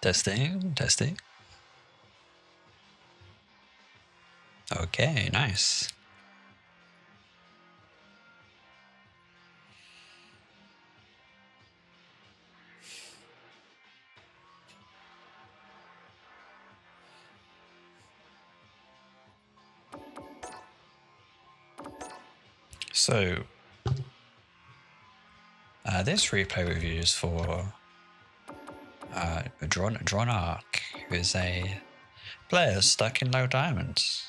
Testing, testing. Okay, nice. So, this replay review is for Dronark, who is a player stuck in low diamonds.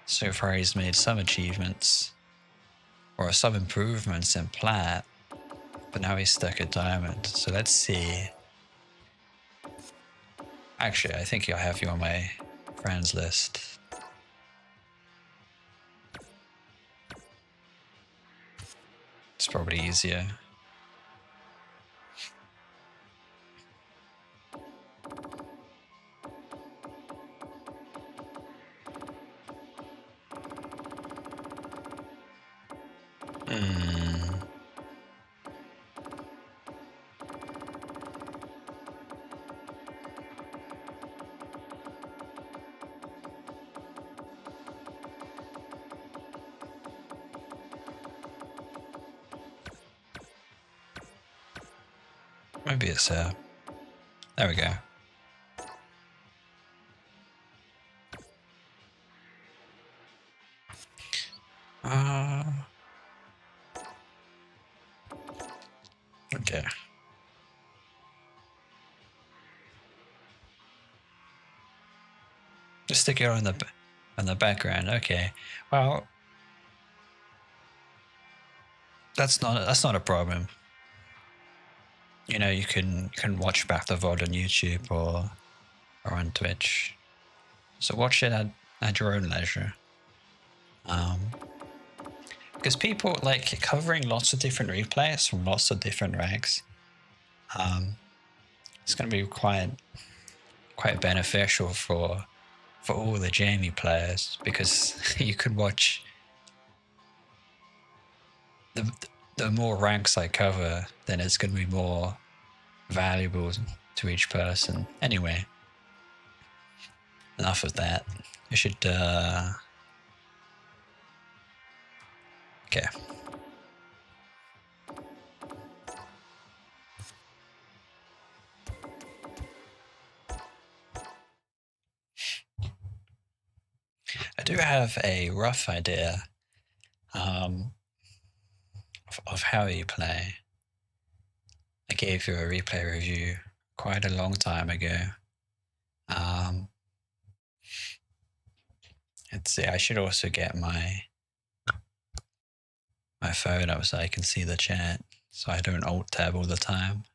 So far he's made some achievements, or some improvements in plat, but now he's stuck at diamond. So let's see. Actually, I think I have you on my friends list. It's probably easier. Maybe it's there we go. Okay. Just stick it on the background. Okay. Well, that's not a problem. You know, you can watch back the VOD on YouTube or on Twitch. So watch it at your own leisure. Because people like covering lots of different replays from lots of different ranks. It's going to be quite beneficial for all the Jamie players, because you could watch the more ranks I cover, then it's going to be more valuable to each person. Anyway, enough of that. You should okay. I do have a rough idea of how you play. I gave you a replay review quite a long time ago. Let's see, I should also get my phone up so I can see the chat, so I don't alt tab all the time,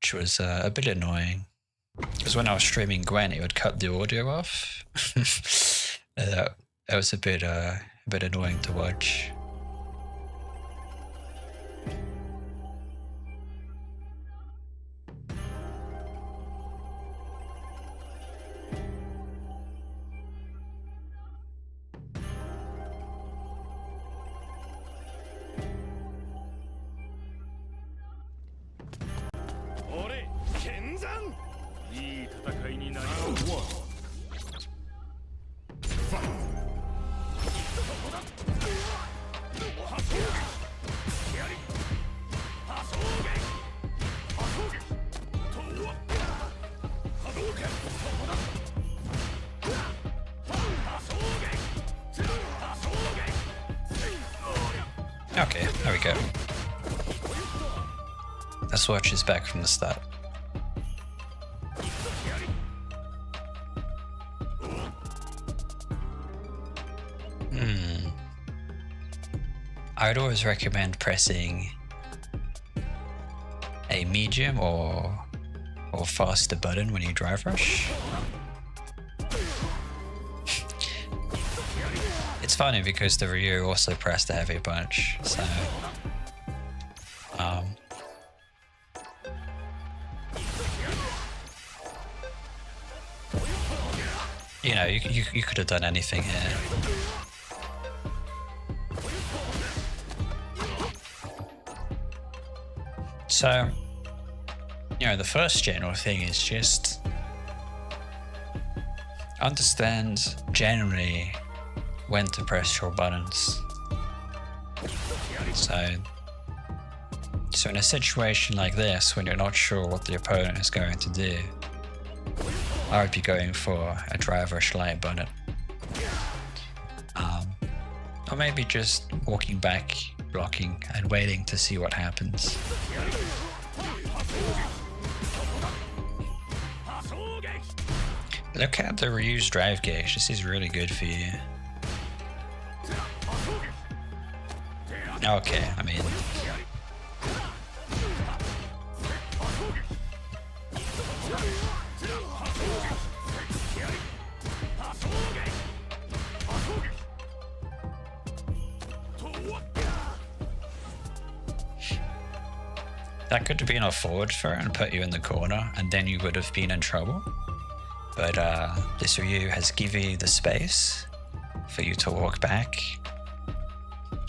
which was a bit annoying, because when I was streaming Gwen, it would cut the audio off. That was a bit annoying to watch. Okay, there we go. Let's watch this back from the start. I would always recommend pressing a medium or faster button when you drive rush. It's funny because the Ryu also pressed the heavy punch, so you know, you could have done anything here. So You know, the first general thing is just understand generally when to press your buttons. So in a situation like this, when you're not sure what the opponent is going to do, I would be going for a driver-ish light button. Or maybe just walking back, blocking, and waiting to see what happens. Look at the reused drive gauge, this is really good for you. Okay, I mean... that could have been a forward throw and put you in the corner, and then you would have been in trouble. But this Ryu has given you the space for you to walk back,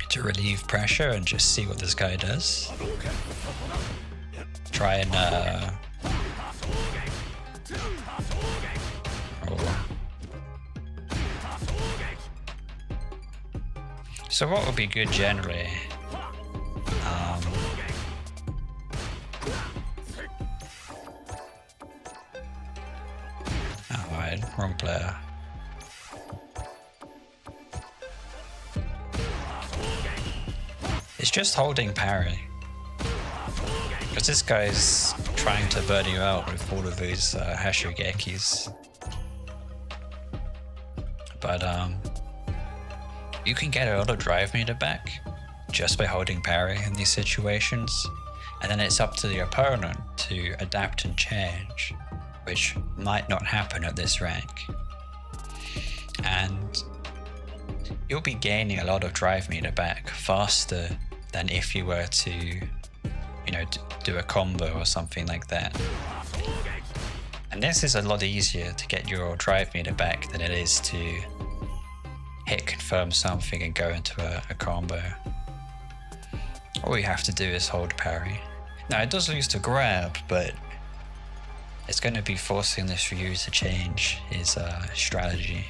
to relieve pressure and just see what this guy does. Try and So what would be good generally? Alright, wrong player. It's just holding parry. Because this guy's trying to burn you out with all of these Hashogekis. But you can get a lot of drive meter back just by holding parry in these situations. And then it's up to the opponent to adapt and change, which might not happen at this rank. And you'll be gaining a lot of drive meter back faster than if you were to, you know, do a combo or something like that. And this is a lot easier to get your drive meter back than it is to hit confirm something and go into a combo. All you have to do is hold parry. Now it does lose to grab, but it's going to be forcing this Ryu to change his strategy.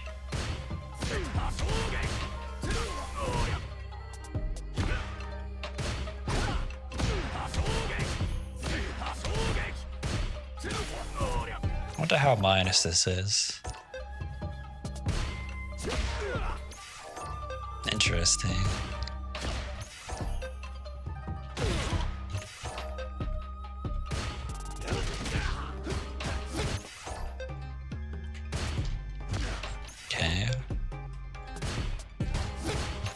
I wonder how minus this is. Interesting. Okay.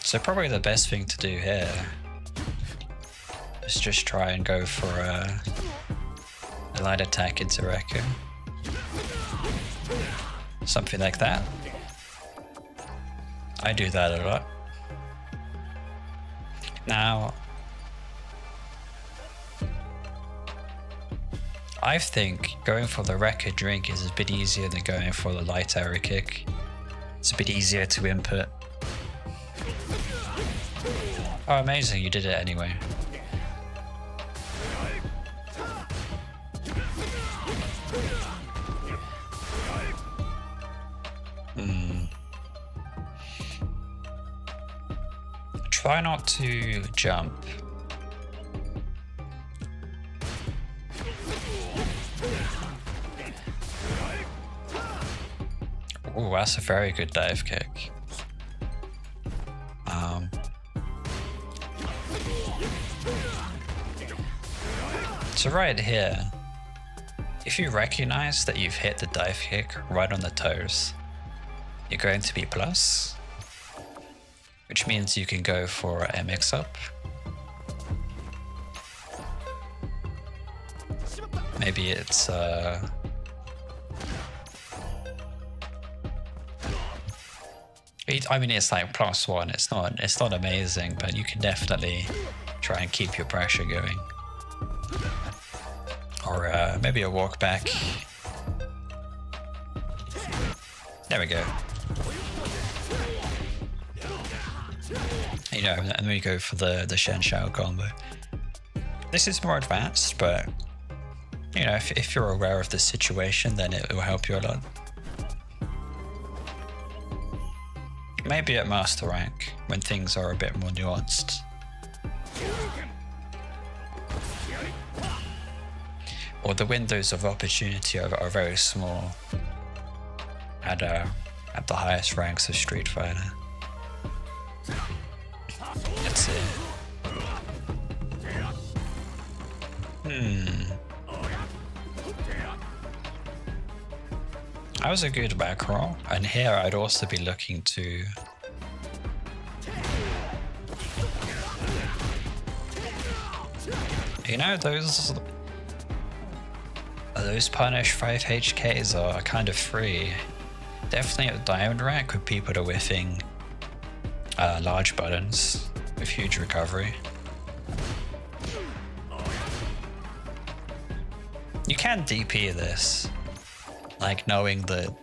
So probably the best thing to do here is just try and go for a light attack into Reku. Something like that. I do that a lot. Now, I think going for the record drink is a bit easier than going for the light arrow kick. It's a bit easier to input. Oh, amazing, you did it anyway. Try not to jump. Oh, that's a very good dive kick. So right here, if you recognize that you've hit the dive kick right on the toes, you're going to be plus, which means you can go for a mix-up. Maybe it's I mean, it's like +1. It's not amazing, but you can definitely try and keep your pressure going. Or maybe a walk back. There we go. You know, and then we go for the Shen Shao combo. This is more advanced, but You know, if you're aware of the situation, then it will help you a lot. Maybe at master rank, when things are a bit more nuanced. Or the windows of opportunity are very small at the highest ranks of Street Fighter. Let's see. That was a good back roll, and here I'd also be looking to you know, those punish 5 HKs are kind of free. Definitely at diamond rank with people that are whiffing large buttons with huge recovery. You can DP this, like knowing that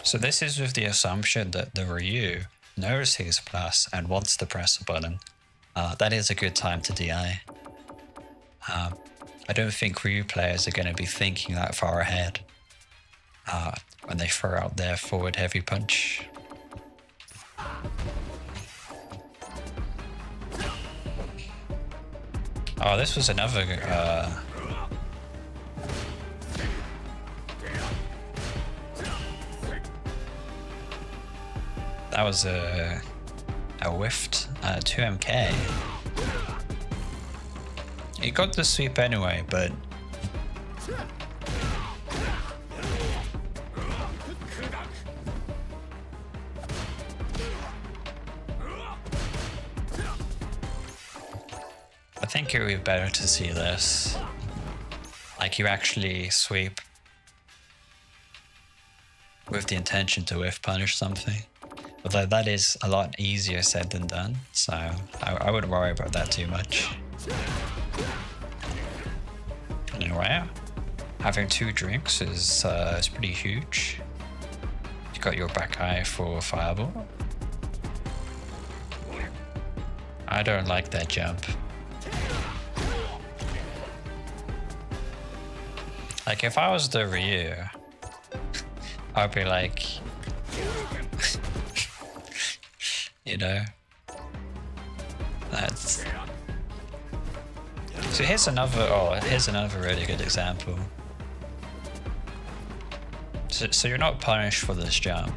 so this is with the assumption that the Ryu knows he's plus and wants to press a button. That is a good time to DI. I don't think Ryu players are going to be thinking that far ahead when they throw out their forward heavy punch. Oh, this was another that was a whiffed 2MK. He got the sweep anyway, but I think it would be better to see this. Like you actually sweep with the intention to whiff punish something. Although that is a lot easier said than done, so I wouldn't worry about that too much. Anyway, having 2 drinks is pretty huge. You got your back eye for fireball. I don't like that jump. Like if I was the Ryu, I'd be like, you know, that's. So here's another really good example. So you're not punished for this jump,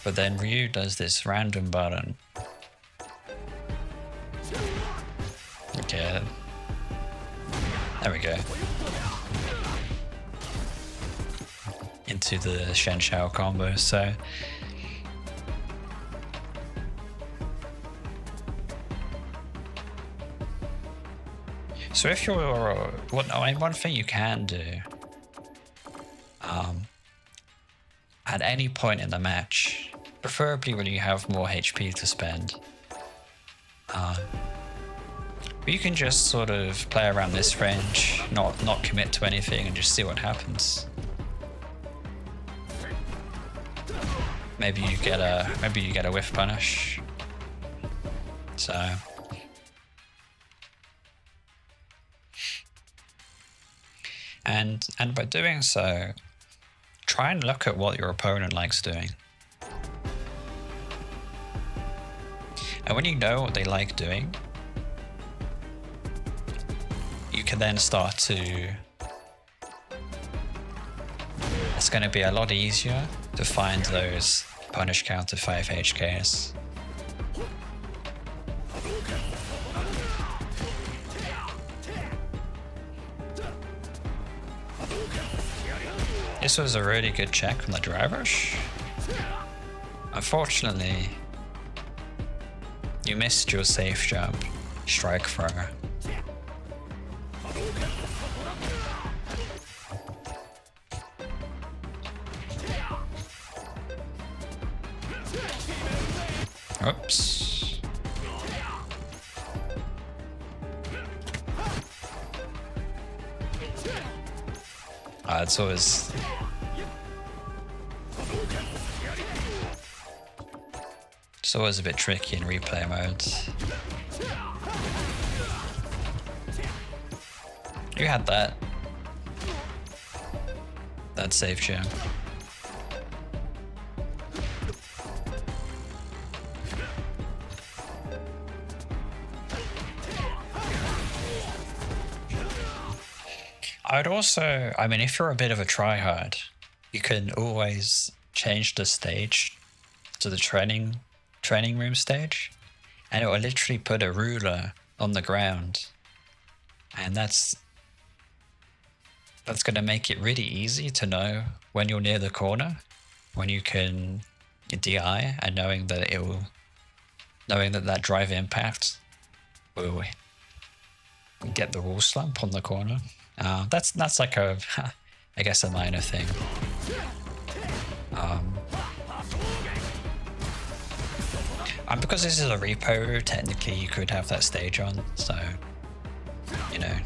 but then Ryu does this random button. Okay, there we go. Into the Shen Shao combo. So if you're one thing you can do at any point in the match, preferably when you have more HP to spend, you can just sort of play around this range, not commit to anything, and just see what happens. Maybe you get a whiff punish. So. And by doing so, try and look at what your opponent likes doing. And when you know what they like doing, you can then start to... It's going to be a lot easier to find those punish counter 5 HKs. This was a really good check from the drivers. Unfortunately, you missed your safe jump, strike throw. Oops. It's always... always a bit tricky in replay modes. You had that. That saved you. I'd also, I mean, if you're a bit of a tryhard, you can always change the stage to the training room stage, and it will literally put a ruler on the ground, and that's going to make it really easy to know when you're near the corner, when you can DI, and knowing that that drive impact will get the wall slump on the corner. That's like a, I guess, a minor thing. And because this is a repo, technically you could have that stage on, so, you know.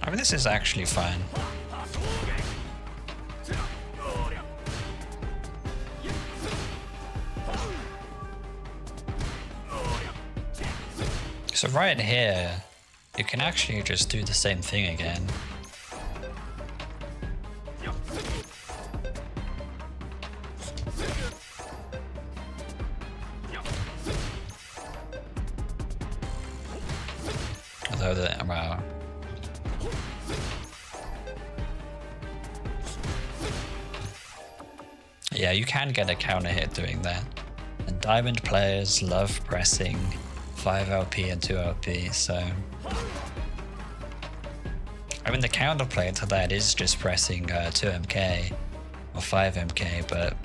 I mean, this is actually fun. So right here, you can actually just do the same thing again. Although well, yeah, you can get a counter hit doing that. And diamond players love pressing 5 LP and 2 LP, so I mean the counterplay to that is just pressing 2 MK or 5 MK, but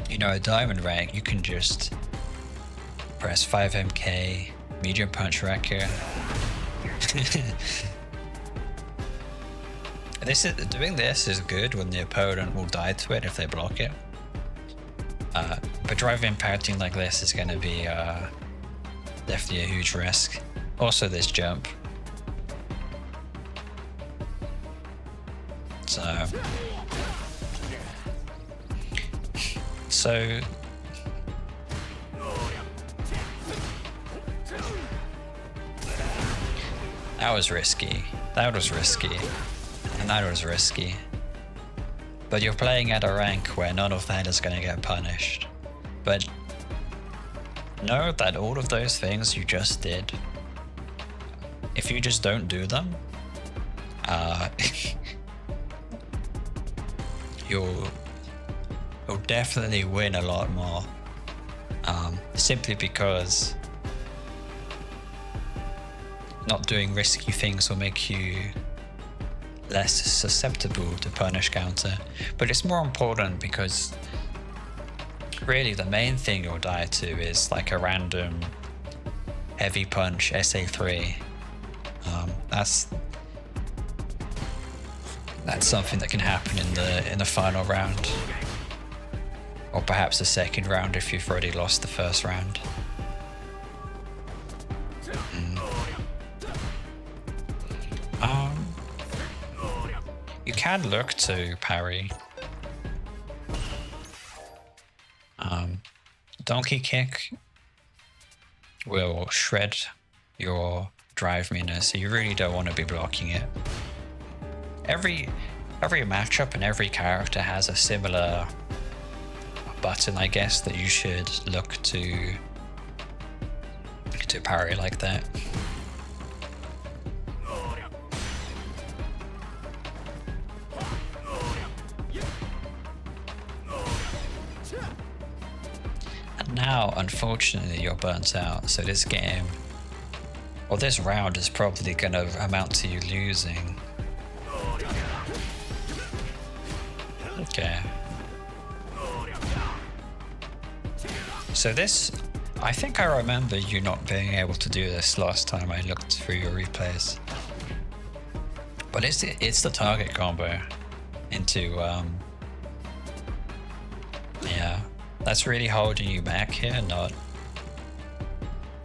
you know, a diamond rank you can just press 5 MK, medium punch wrecker. Doing this is good when the opponent will die to it if they block it. But drive impacting like this is going to be definitely a huge risk. Also this jump. So that was risky. That was risky. And that was risky. But you're playing at a rank where none of that is going to get punished. But know that all of those things you just did, if you just don't do them, you'll definitely win a lot more. Simply because not doing risky things will make you less susceptible to punish counter. But it's more important because really the main thing you'll die to is like a random heavy punch SA3. That's something that can happen in the final round, or perhaps the second round if you've already lost the first round. You can look to parry. Donkey kick will shred your drive meter, so you really don't want to be blocking it. Every matchup and every character has a similar button, I guess, that you should look to parry like that. And now, unfortunately, you're burnt out, so this game, or this round, is probably going to amount to you losing. Okay. So this, I think I remember you not being able to do this last time I looked through your replays. But it's the target combo into, yeah, that's really holding you back here, not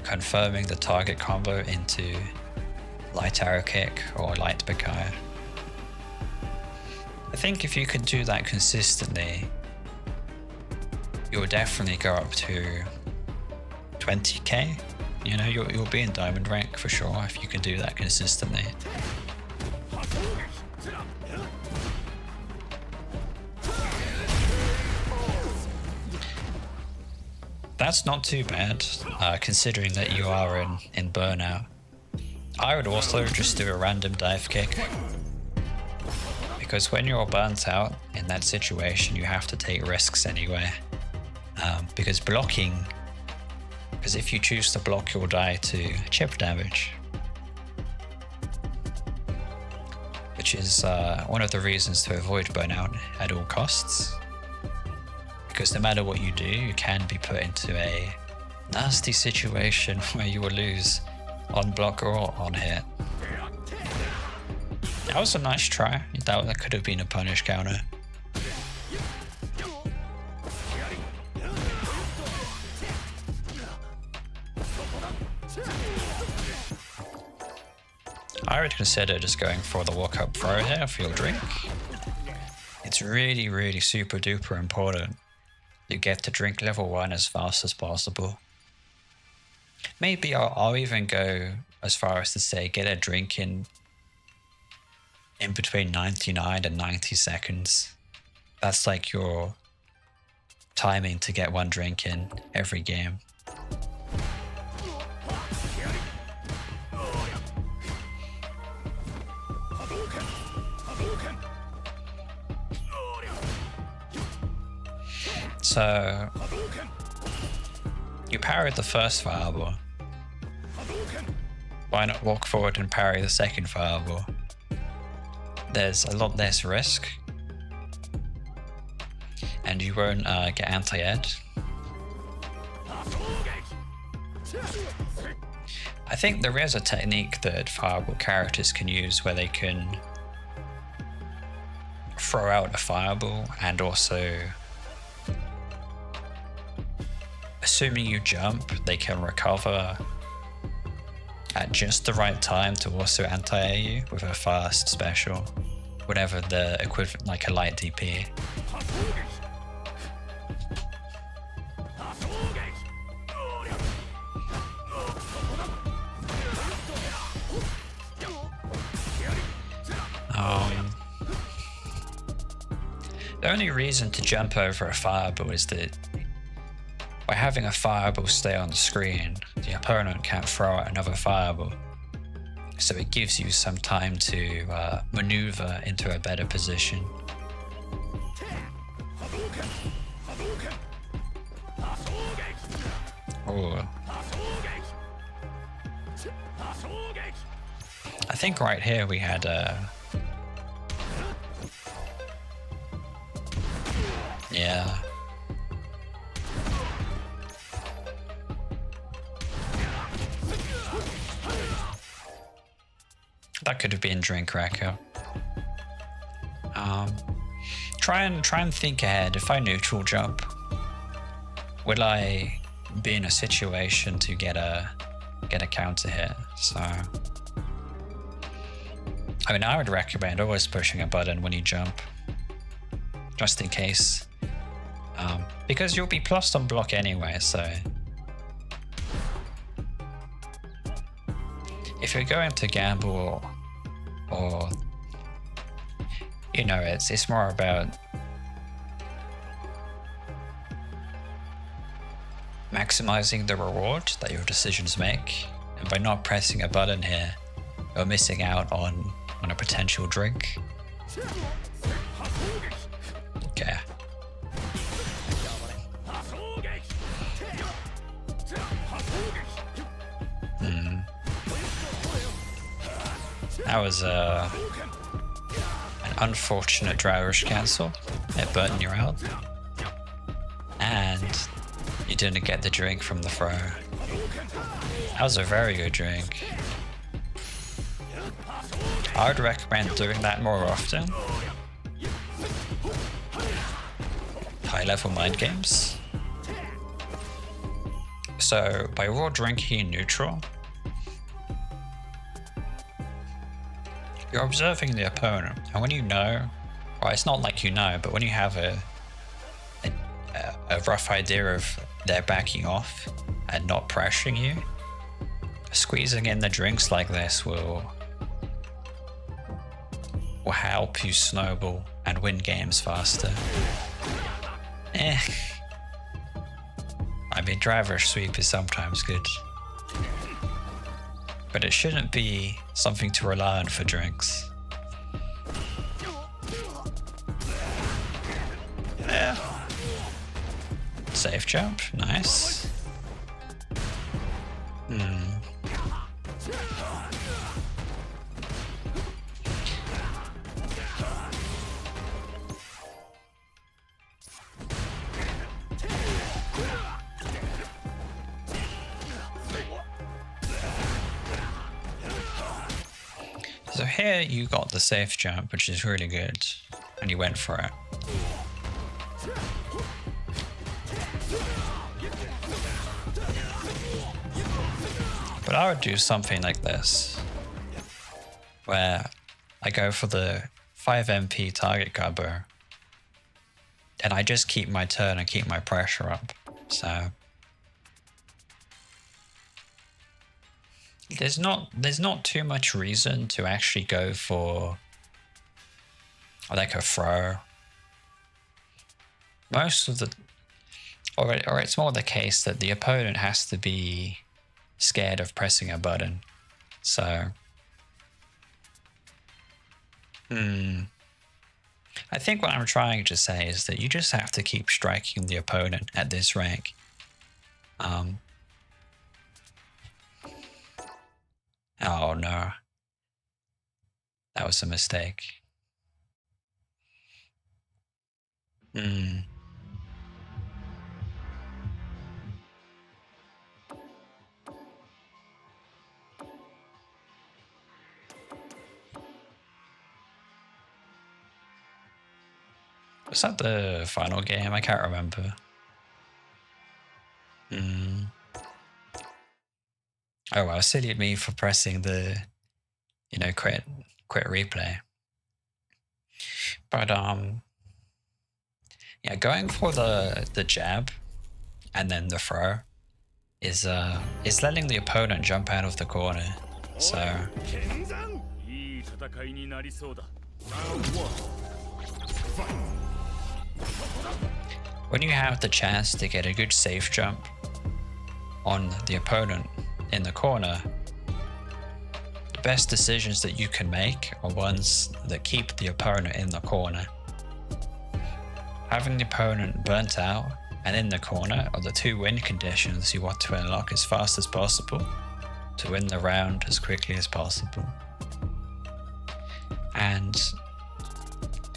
confirming the target combo into light arrow kick or light Bakaya. I think if you could do that consistently, you'll definitely go up to 20k. You know, you'll be in diamond rank for sure if you can do that consistently. That's not too bad, considering that you are in burnout. I would also just do a random dive kick, because when you're burnt out in that situation, you have to take risks anyway. Because if you choose to block, you'll die to chip damage, which is one of the reasons to avoid burnout at all costs. Because no matter what you do, you can be put into a nasty situation where you will lose on block or on hit. That was a nice try. That could have been a punish counter. I would consider just going for the walk up throw here for your drink. It's really, really super duper important you get to drink level 1 as fast as possible. Maybe I'll even go as far as to say get a drink in between 99 and 90 seconds. That's like your timing to get one drink in every game. So you parried the first fireball. Why not walk forward and parry the second fireball? There's a lot less risk, and you won't get anti-ed. I think there is a technique that fireball characters can use where they can throw out a fireball and also, assuming you jump, they can recover at just the right time to also anti-air you with a fast special, whatever the equivalent, like a light DP. The only reason to jump over a fireball is that by having a fireball stay on the screen, the opponent can't throw out another fireball. So it gives you some time to maneuver into a better position. Ooh. I think right here we had a... Yeah. That could have been drink wrecker. Try and think ahead. If I neutral jump, will I be in a situation to get a counter hit? So, I mean, I would recommend always pushing a button when you jump, just in case. Because you'll be plus on block anyway, so if you're going to gamble or you know, it's more about maximizing the reward that your decisions make, and by not pressing a button here, you're missing out on a potential drink. Okay. That was an unfortunate dry rush cancel. It burnt you out. And you didn't get the drink from the throw. That was a very good drink. I would recommend doing that more often. High level mind games. So by raw drinking in neutral, you're observing the opponent, and when you know, well, it's not like you know, but when you have a rough idea of their backing off and not pressuring you, squeezing in the drinks like this will help you snowball and win games faster. I mean, driver sweep is sometimes good, but it shouldn't be something to rely on for drinks. Yeah. Safe jump, nice. So here you got the safe jump, which is really good, and you went for it. But I would do something like this, where I go for the 5 MP target combo, and I just keep my turn and keep my pressure up. So there's not too much reason to actually go for like a throw. Most of the, or it's more the case that the opponent has to be scared of pressing a button. So I think what I'm trying to say is that you just have to keep striking the opponent at this rank. Oh no, that was a mistake. Was that the final game? I can't remember. Oh well, silly of me for pressing the, quit replay. But yeah, going for the jab and then the throw is letting the opponent jump out of the corner. So when you have the chance to get a good safe jump on the opponent in the corner, the best decisions that you can make are ones that keep the opponent in the corner. Having the opponent burnt out and in the corner are the two win conditions you want to unlock as fast as possible to win the round as quickly as possible. And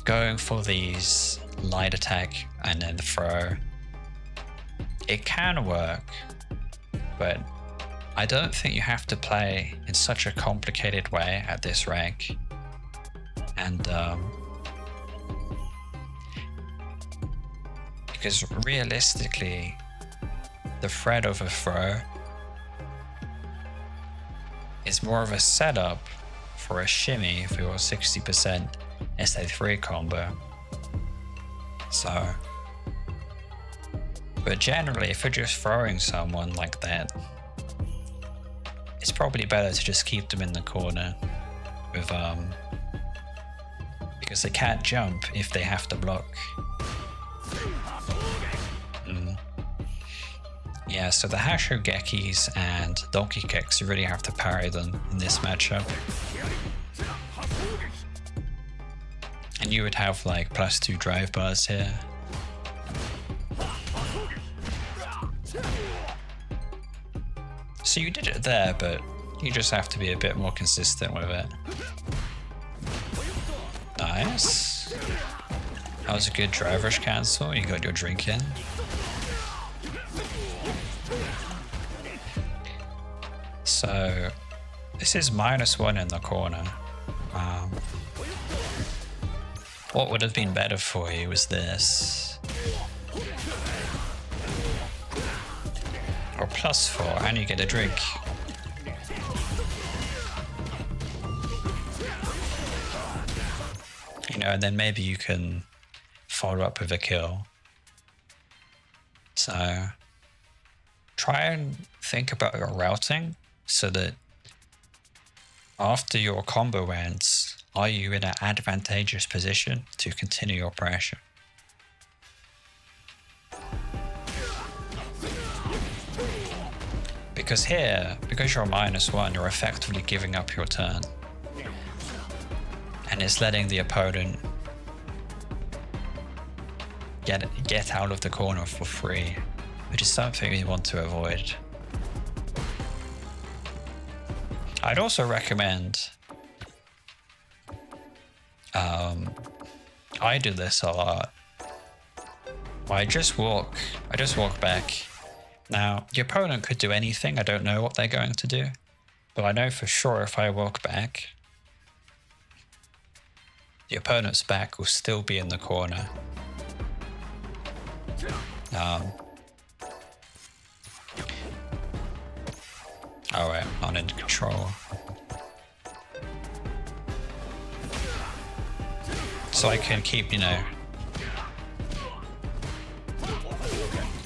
going for these light attack and then the throw, it can work, but I don't think you have to play in such a complicated way at this rank. And because realistically, the threat of a throw is more of a setup for a shimmy for your 60% SA3 combo. So, but generally, if you're just throwing someone like that, it's probably better to just keep them in the corner with because they can't jump if they have to block. Yeah, so the Hashogekis and Donkey Kicks, you really have to parry them in this matchup. And you would have like +2 drive bars here. So you did it there, but you just have to be a bit more consistent with it. Nice. That was a good driver's cancel. You got your drink in. So this is -1 in the corner. What would have been better for you was this. Or +4 and you get a drink. And then maybe you can follow up with a kill. So try and think about your routing so that after your combo ends, are you in an advantageous position to continue your pressure? Because here, because you're -1, you're effectively giving up your turn. And it's letting the opponent get out of the corner for free, which is something we want to avoid. I'd also recommend, I do this a lot. I just walk back. Now, the opponent could do anything, I don't know what they're going to do, but I know for sure if I walk back, the opponent's back will still be in the corner. Alright, not in control. So I can keep,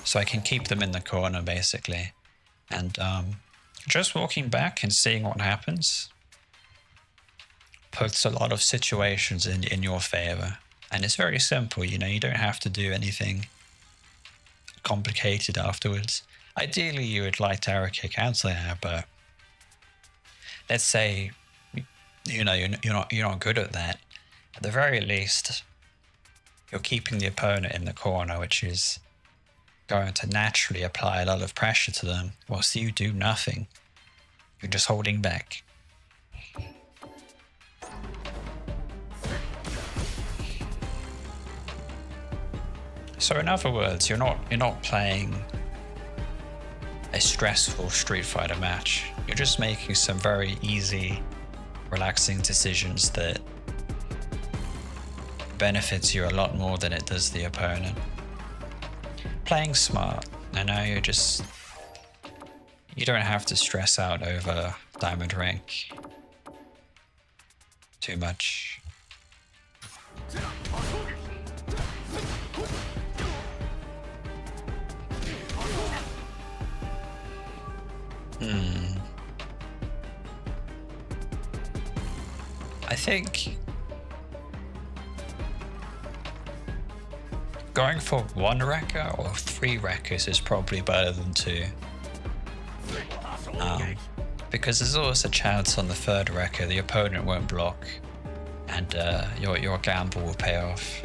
so I can keep them in the corner basically. And just walking back and seeing what happens puts a lot of situations in your favor. And it's very simple, you don't have to do anything complicated afterwards. Ideally, you would like to arrow kick anti-air, but let's say you're not good at that. At the very least, you're keeping the opponent in the corner, which is going to naturally apply a lot of pressure to them, whilst you do nothing. You're just holding back. So in other words, you're not playing a stressful Street Fighter match. You're just making some very easy, relaxing decisions that benefits you a lot more than it does the opponent. Playing smart. I know you don't have to stress out over Diamond Rank too much. I think going for 1 wrecker or 3 wreckers is probably better than 2. Because there's always a chance on the 3rd wrecker the opponent won't block and your gamble will pay off.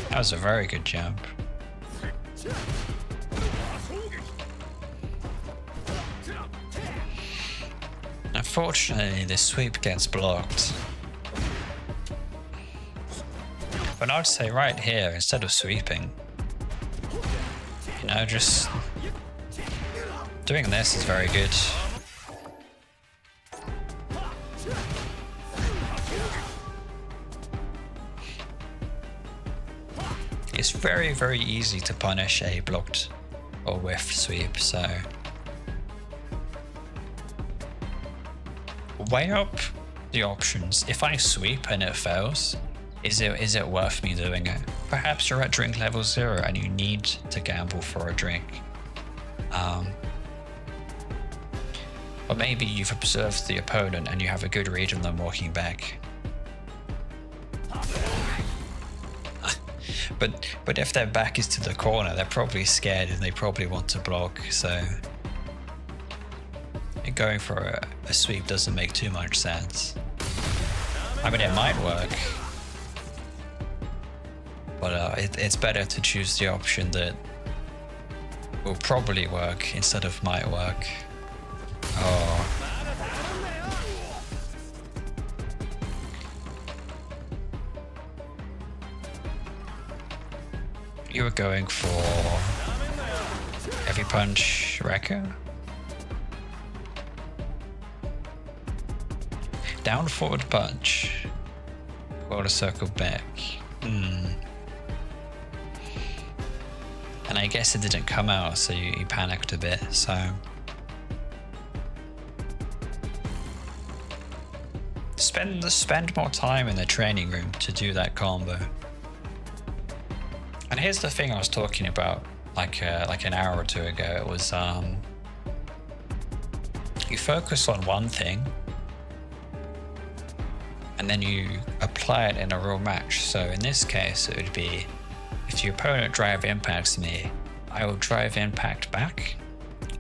That was a very good jump. Unfortunately, this sweep gets blocked. But I'd say right here, instead of sweeping, just doing this is very good. It's very, very easy to punish a blocked or whiffed sweep, so weigh up the options. If I sweep and it fails, is it worth me doing it? Perhaps you're at drink level 0 and you need to gamble for a drink. Or maybe you've observed the opponent and you have a good read on them walking back. But if their back is to the corner, they're probably scared and they probably want to block, so going for a sweep doesn't make too much sense. I mean, it might work, but it's better to choose the option that will probably work instead of might work. Oh. You were going for every punch wrecker? Down forward punch. Quarter circle back. And I guess it didn't come out, so you panicked a bit, so spend more time in the training room to do that combo. And here's the thing I was talking about like an hour or two ago. It was you focus on one thing and then you apply it in a real match. So in this case, it would be if your opponent drive impacts me, I will drive impact back,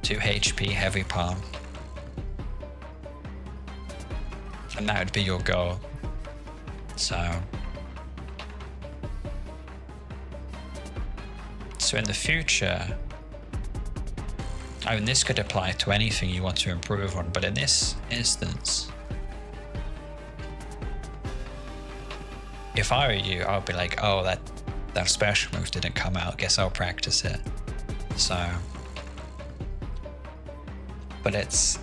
2 HP heavy palm. And that would be your goal. So in the future, I mean, this could apply to anything you want to improve on, but in this instance, if I were you, I would be like, oh, that special move didn't come out, guess I'll practice it. So, but it's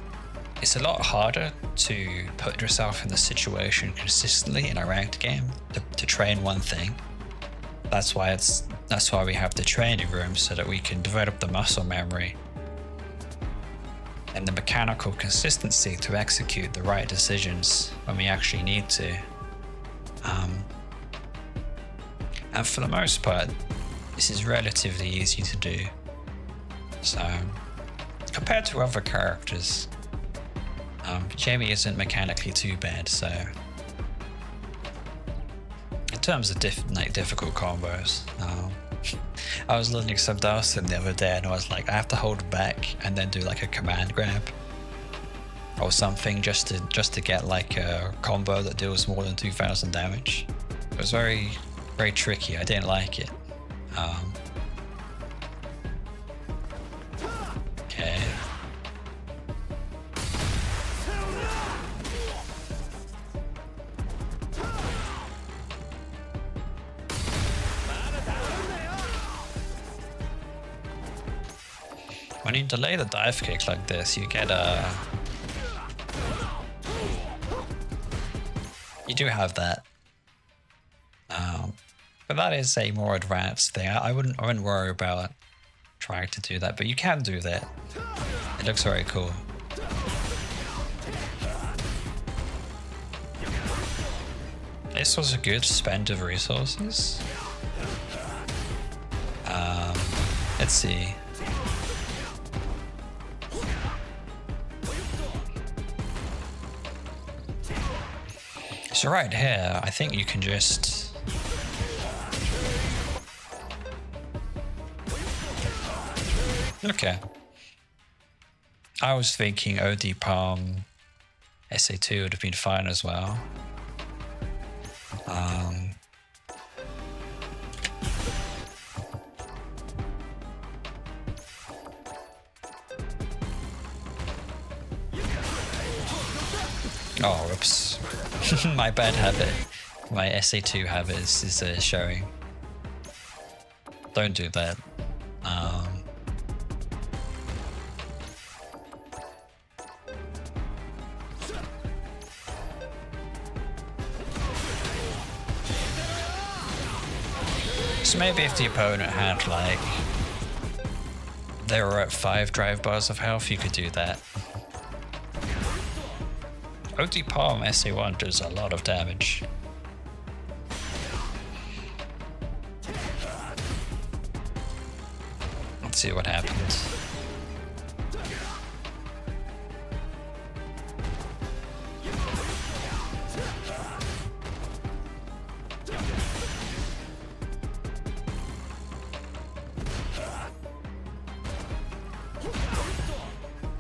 a lot harder to put yourself in the situation consistently in a ranked game to train one thing. That's why we have the training room, so that we can develop the muscle memory and the mechanical consistency to execute the right decisions when we actually need to. And for the most part, this is relatively easy to do. So, compared to other characters, Jamie isn't mechanically too bad. So, in terms of difficult combos, I was learning some Dawson the other day, and I was like, I have to hold back and then do like a command grab or something just to get like a combo that deals more than 2,000 damage. It was very, very tricky. I didn't like it. Okay. When you delay the dive kick like this, you get a... You do have that. But that is a more advanced thing. I wouldn't worry about trying to do that, but you can do that. It looks very cool. This was a good spend of resources. Let's see. So right here, I think you can just... Okay. I was thinking OD Palm SA2 would have been fine as well. Oh, whoops. My bad habit. My SA2 habit is showing. Don't do that. So maybe if the opponent had like... They were at 5 drive bars of health, you could do that. OD Palm SA1 does a lot of damage. Let's see what happens.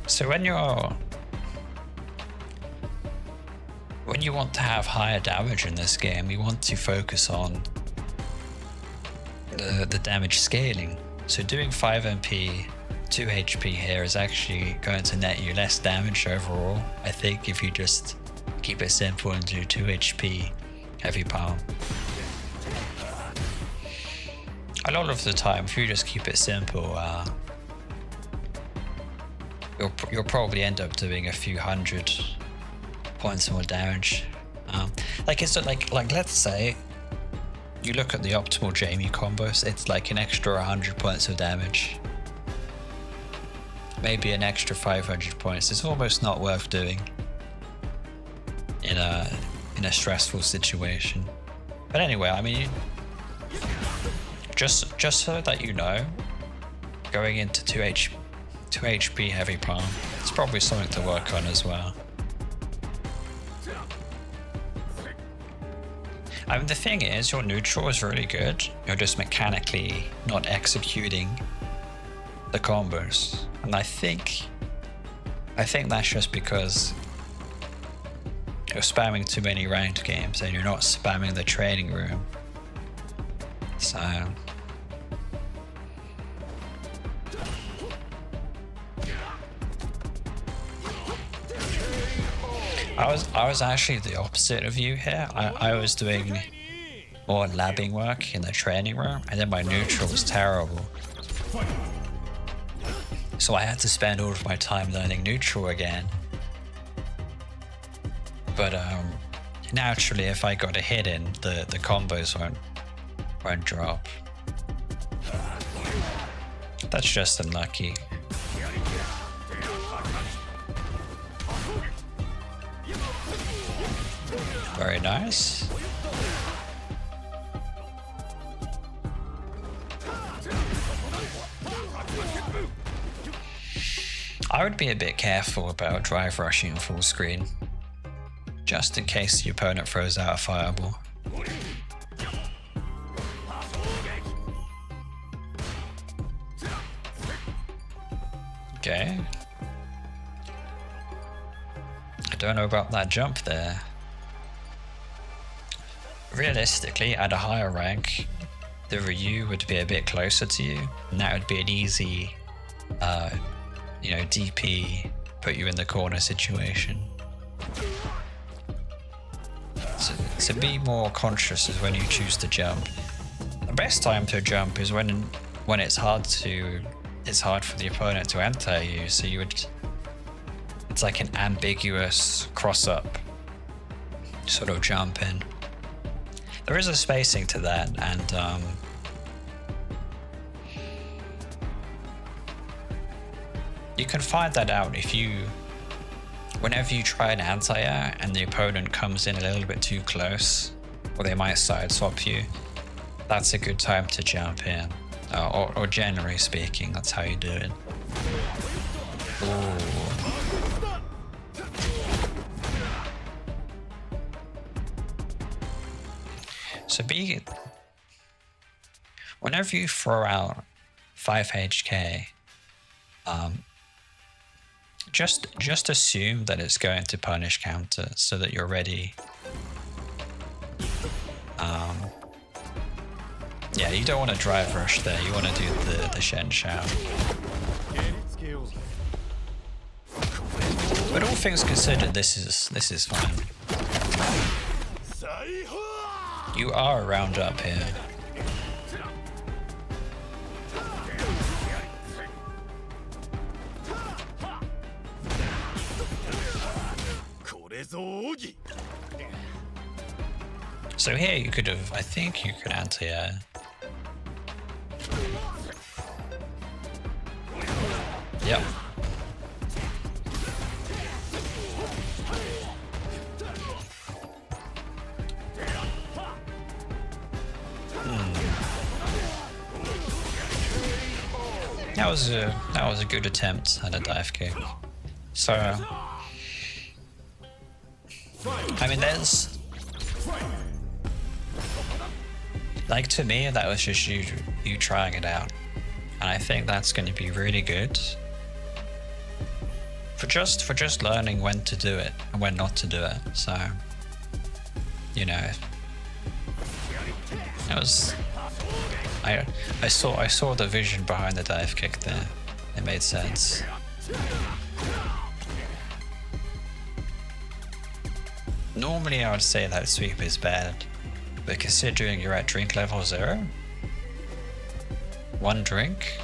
So when you want to have higher damage in this game, you want to focus on the damage scaling. So doing 5 MP, 2 HP here is actually going to net you less damage overall, I think, if you just keep it simple and do 2 HP heavy palm. A lot of the time, if you just keep it simple, you'll probably end up doing a few hundred points more damage. Like it's like let's say you look at the optimal Jamie combos, it's like an extra 100 points of damage, maybe an extra 500 points. It's almost not worth doing in a stressful situation. But anyway, I mean, Just so that you know, going into 2 HP heavy palm, it's probably something to work on as well. I mean, the thing is, your neutral is really good. You're just mechanically not executing the combos, and I think that's just because you're spamming too many ranked games and you're not spamming the training room. So I was actually the opposite of you here. I was doing more labbing work in the training room, and then my neutral was terrible. So I had to spend all of my time learning neutral again. But naturally, if I got a hit in, the combos won't drop. That's just unlucky. Very nice. I would be a bit careful about drive rushing full screen, just in case the opponent throws out a fireball. Okay. I don't know about that jump there. Realistically, at a higher rank, the Ryu would be a bit closer to you, and that would be an easy, DP, put you in the corner situation. So be more conscious of when you choose to jump. The best time to jump is when it's hard for the opponent to enter you. So it's like an ambiguous cross-up sort of jump in. There is a spacing to that, and you can find that out whenever you try an anti-air and the opponent comes in a little bit too close, or they might side swap you. That's a good time to jump in, or generally speaking, that's how you do it. Ooh. So whenever you throw out 5 HK, just assume that it's going to punish counter so that you're ready. Yeah, you don't want to drive rush there. You want to do the Shen Shao. But all things considered, this is fine. You are a round up here. So here you could have, I think you could anti-air. Yep. That was a good attempt at a dive kick. So I mean, there's like, to me, that was just you trying it out, and I think that's going to be really good for just learning when to do it and when not to do it. So, you know, it was. I saw the vision behind the dive kick there. It made sense. Normally I would say that sweep is bad, but considering you're at drink level 0, 1 drink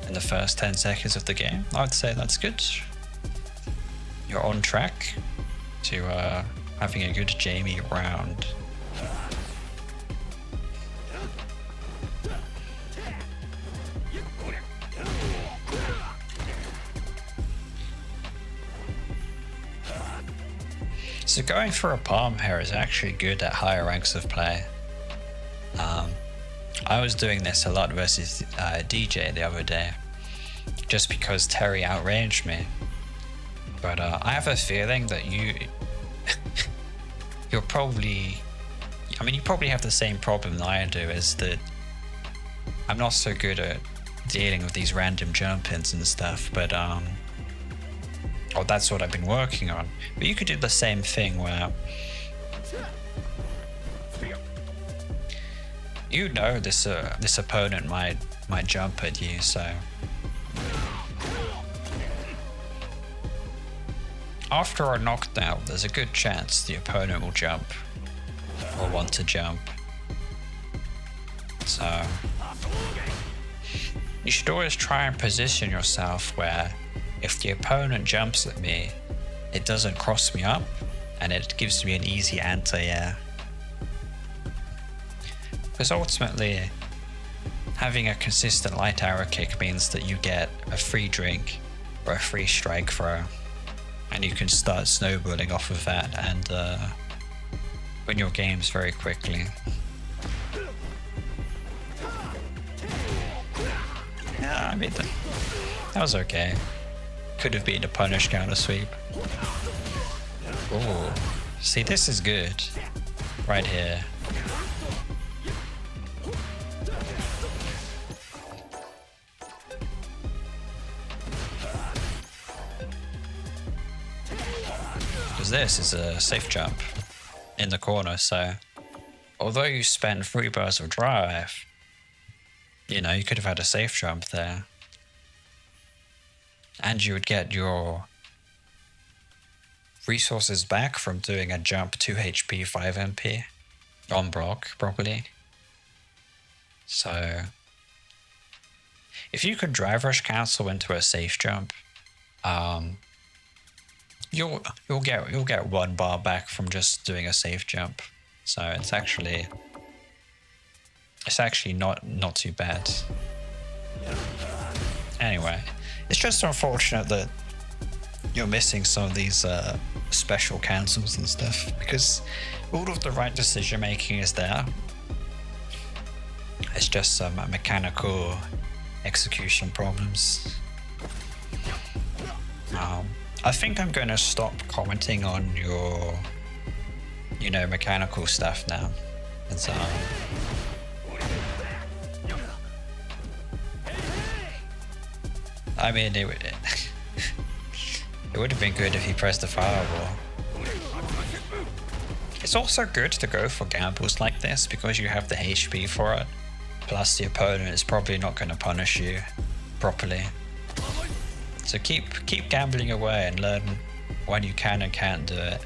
in the first 10 seconds of the game, I would say that's good. You're on track to having a good Jamie round. So going for a palm here is actually good at higher ranks of play. I was doing this a lot versus DJ the other day, just because Terry outranged me. But I have a feeling that you're probably, I mean, you probably have the same problem that I do, is that I'm not so good at dealing with these random jump-ins and stuff, but or that's what I've been working on. But you could do the same thing where you know this opponent might jump at you, so after a knockdown, there's a good chance the opponent will jump or want to jump. So you should always try and position yourself where if the opponent jumps at me, it doesn't cross me up and it gives me an easy anti-air. Because ultimately, having a consistent light arrow kick means that you get a free drink or a free strike throw, and you can start snowballing off of that and win your games very quickly. Yeah, I mean, that was okay. Could have been a punish counter sweep. Oh, see, this is good right here. Because this is a safe jump in the corner, so although you spent 3 bars of drive, you know, you could have had a safe jump there. And you would get your resources back from doing a jump 2 HP, 5 MP on block properly. So if you could drive rush cancel into a safe jump, you'll get 1 bar back from just doing a safe jump. So it's actually not too bad. Anyway, it's just unfortunate that you're missing some of these special cancels and stuff, because all of the right decision making is there. It's just some mechanical execution problems. I think I'm going to stop commenting on your, you know, mechanical stuff now. It's I mean, it would have been good if he pressed the fireball. It's also good to go for gambles like this because you have the HP for it. Plus the opponent is probably not going to punish you properly. So keep gambling away and learn when you can and can't do it.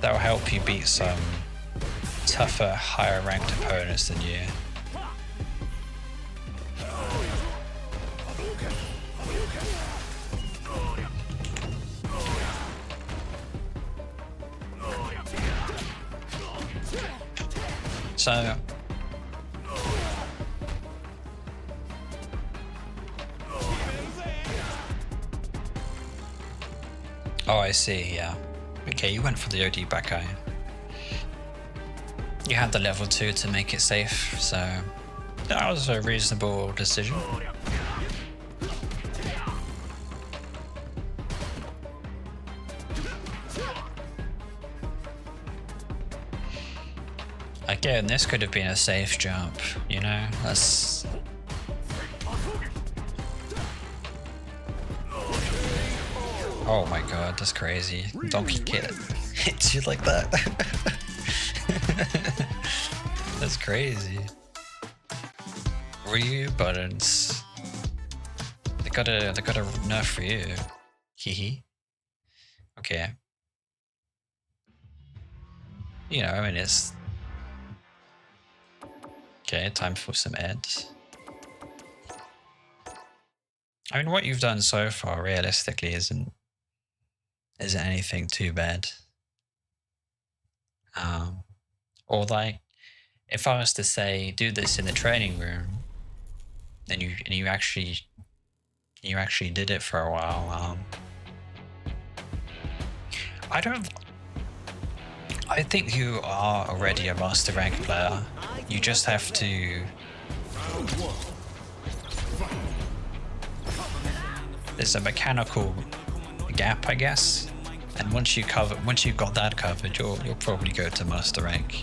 That'll help you beat some tougher, higher ranked opponents than you. So oh, I see, yeah. Okay, you went for the OD back eye. You had the level 2 to make it safe, so that was a reasonable decision. Again, this could have been a safe jump, you know? That's... Oh my god, that's crazy. Donkey Kid hits you like that. That's crazy. Ryu buttons. They got a nerf for you. Hehe. Okay. You know, I mean, it's... Okay, time for some ads. I mean, what you've done so far realistically isn't anything too bad. Or like, if I was to say do this in the training room, then you actually did it for a I think you are already a master rank player. You just have to... There's a mechanical gap, I guess. And once you've got that covered, you'll probably go to master rank.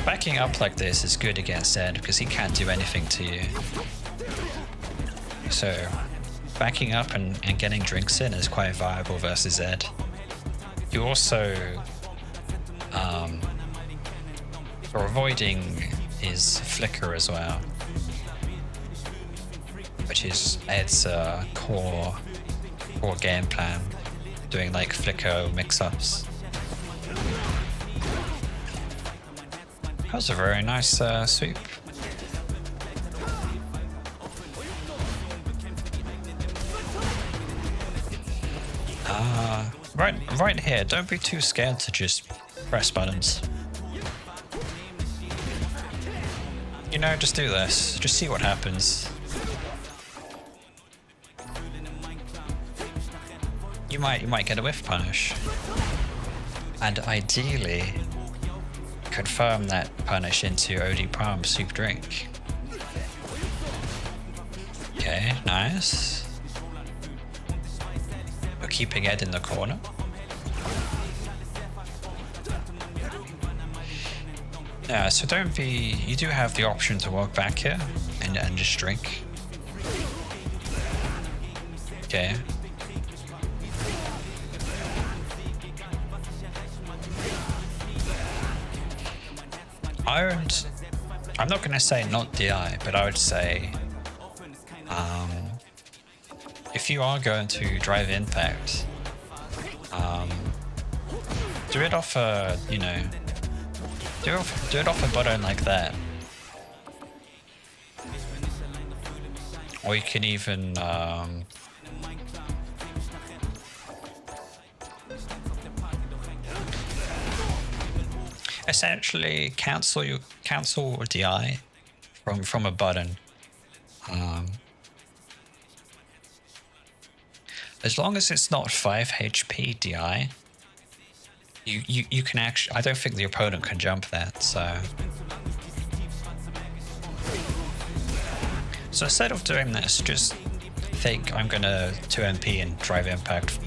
Backing up like this is good against Ed because he can't do anything to you. So backing up and getting drinks in is quite viable versus Ed. You also are avoiding his flicker as well, which is Ed's core game plan, doing like flicker mix-ups. That was a very nice sweep. Right here, don't be too scared to just press buttons. You know, just do this. Just see what happens. You might get a whiff punish. And ideally, confirm that punish into OD Palm soup drink. Okay, nice. We're keeping Ed in the corner. Yeah, so don't be... You do have the option to walk back here and just drink. Okay. I'm not going to say not DI, but I would say if you are going to drive impact, do it off a, you know, do it off a button like that. Or you can even essentially cancel DI from a button. As long as it's not 5 HP DI, you can actually... I don't think the opponent can jump that, so instead of doing this, just think I'm gonna 2MP and drive impact,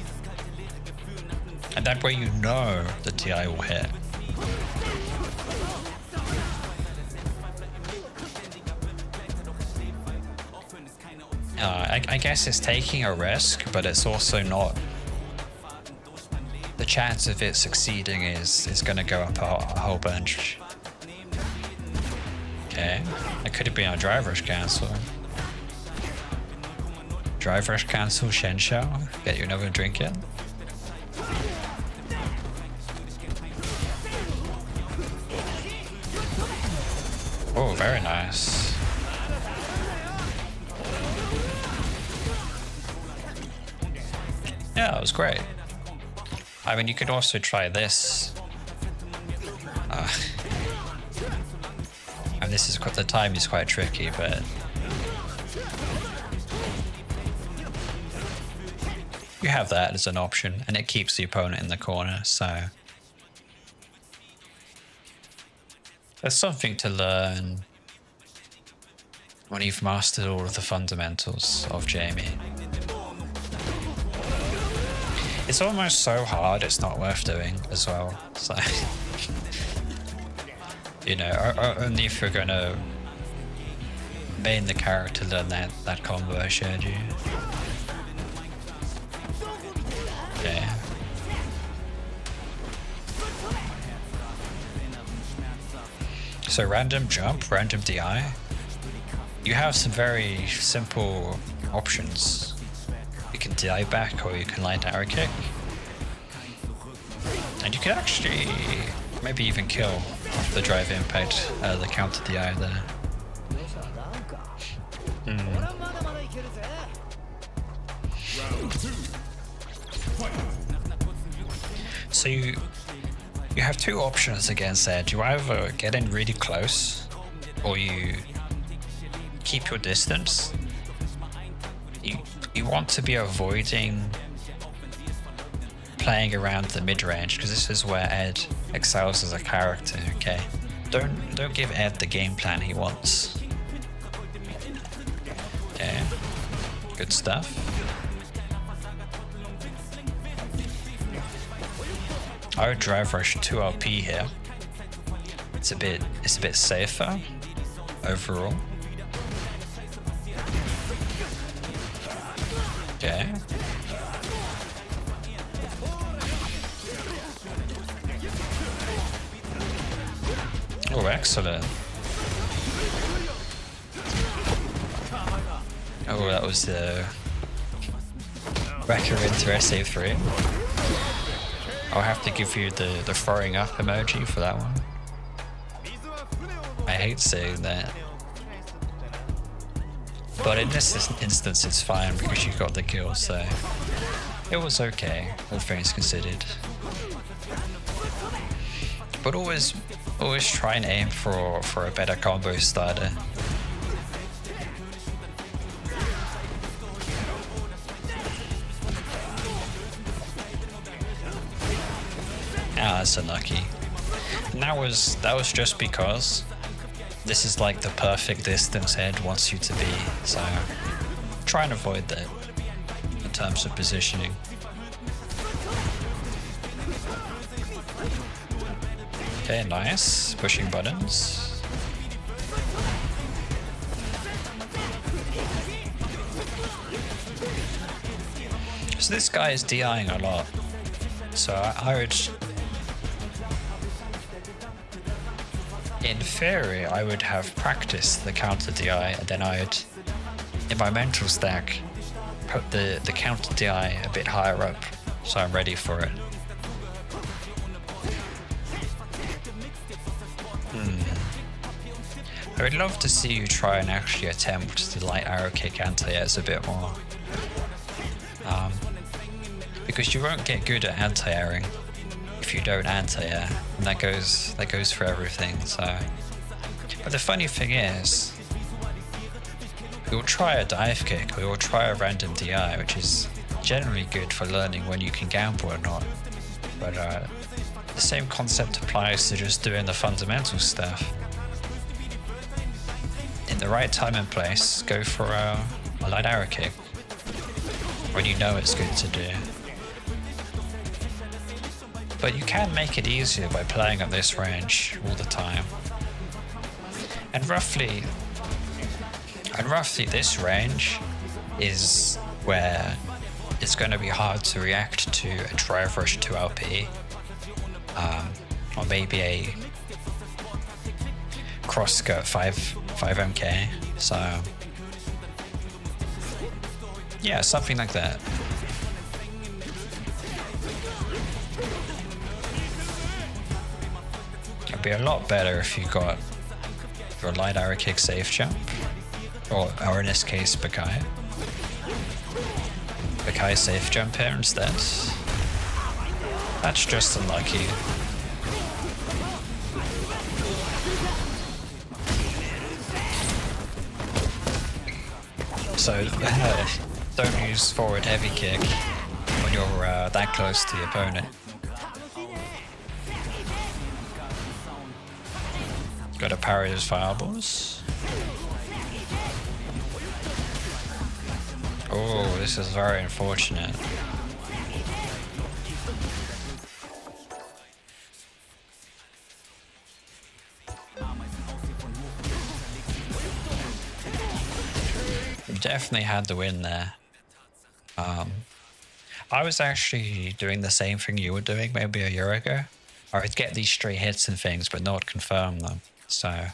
and that way you know the DI will hit. I guess it's taking a risk, but it's also not... The chance of it succeeding is going to go up a whole bunch. Okay, that could have been a drive rush cancel. Drive rush cancel, Shen Shao, get you another drink in. Oh, very nice. Yeah, that was great. I mean, you could also try this. And this is quite... The time is quite tricky, but... You have that as an option, and it keeps the opponent in the corner, so... There's something to learn when you've mastered all of the fundamentals of Jamie. It's almost so hard it's not worth doing as well, so... You know, only if you're gonna main the character learn that combo I showed you. Okay. So random jump, random DI. You have some very simple options. You can DI back or you can line arrow kick. And you can actually maybe even kill off the drive impact, the counter DI there. So you have two options against that. You either get in really close or you keep your distance. You want to be avoiding playing around the mid-range, because this is where Ed excels as a character, okay? Don't give Ed the game plan he wants. Okay, good stuff. I would drive rush 2 LP here. It's a bit safer overall. Okay. Oh, excellent. Oh, that was the Wrecker into SA3. I'll have to give you the throwing up emoji for that one. I hate saying that. But in this instance it's fine because you got the kill, so it was okay, all things considered. But always try and aim for a better combo starter. Ah, that's unlucky. And that was just because this is like the perfect distance Ed wants you to be, so try and avoid that in terms of positioning. Okay, nice. Pushing buttons. So this guy is DIing a lot. So I would... In theory, I would have practiced the counter DI, and then I'd, in my mental stack, put the counter DI a bit higher up, so I'm ready for it. I would love to see you try and actually attempt the light arrow kick anti-airs a bit more. Because you won't get good at anti-airing if you don't anti-air, and that goes for everything, so. But the funny thing is, you'll try a dive kick or you'll try a random DI, which is generally good for learning when you can gamble or not. But the same concept applies to just doing the fundamental stuff. In the right time and place, go for a light arrow kick when you know it's good to do. But you can make it easier by playing at this range all the time. And roughly this range is where it's going to be hard to react to a drive rush 2 LP, or maybe a cross skirt 5 MK. So yeah, something like that. It'd be a lot better if you got your light arrow kick safe jump, or in this case Bakai. Bakai safe jump here instead. That's just unlucky. So don't use forward heavy kick when you're that close to the opponent. Gotta parry those fireballs. Oh, this is very unfortunate. We definitely had the win there. I was actually doing the same thing you were doing maybe a year ago. I would get these straight hits and things but not confirm them. So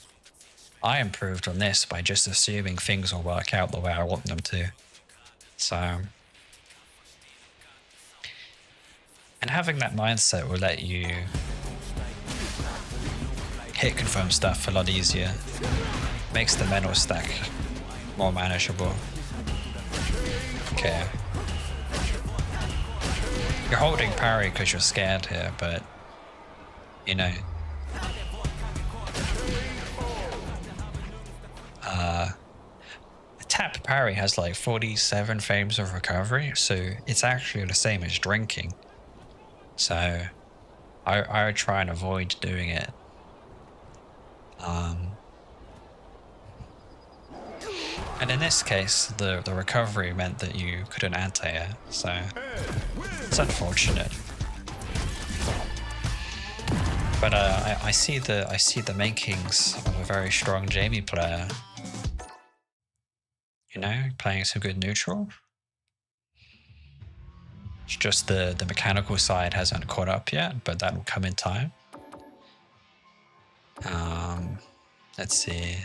I improved on this by just assuming things will work out the way I want them to. So, and having that mindset will let you hit confirm stuff a lot easier. Makes the mental stack more manageable. Okay. You're holding parry because you're scared here, but you know. Tap parry has like 47 frames of recovery, so it's actually the same as drinking. So I would try and avoid doing it. And in this case, the recovery meant that you couldn't anti-air, so it's unfortunate. But I see the makings of a very strong Jamie player. You know, playing some good neutral. It's just the mechanical side hasn't caught up yet, but that will come in time. Let's see.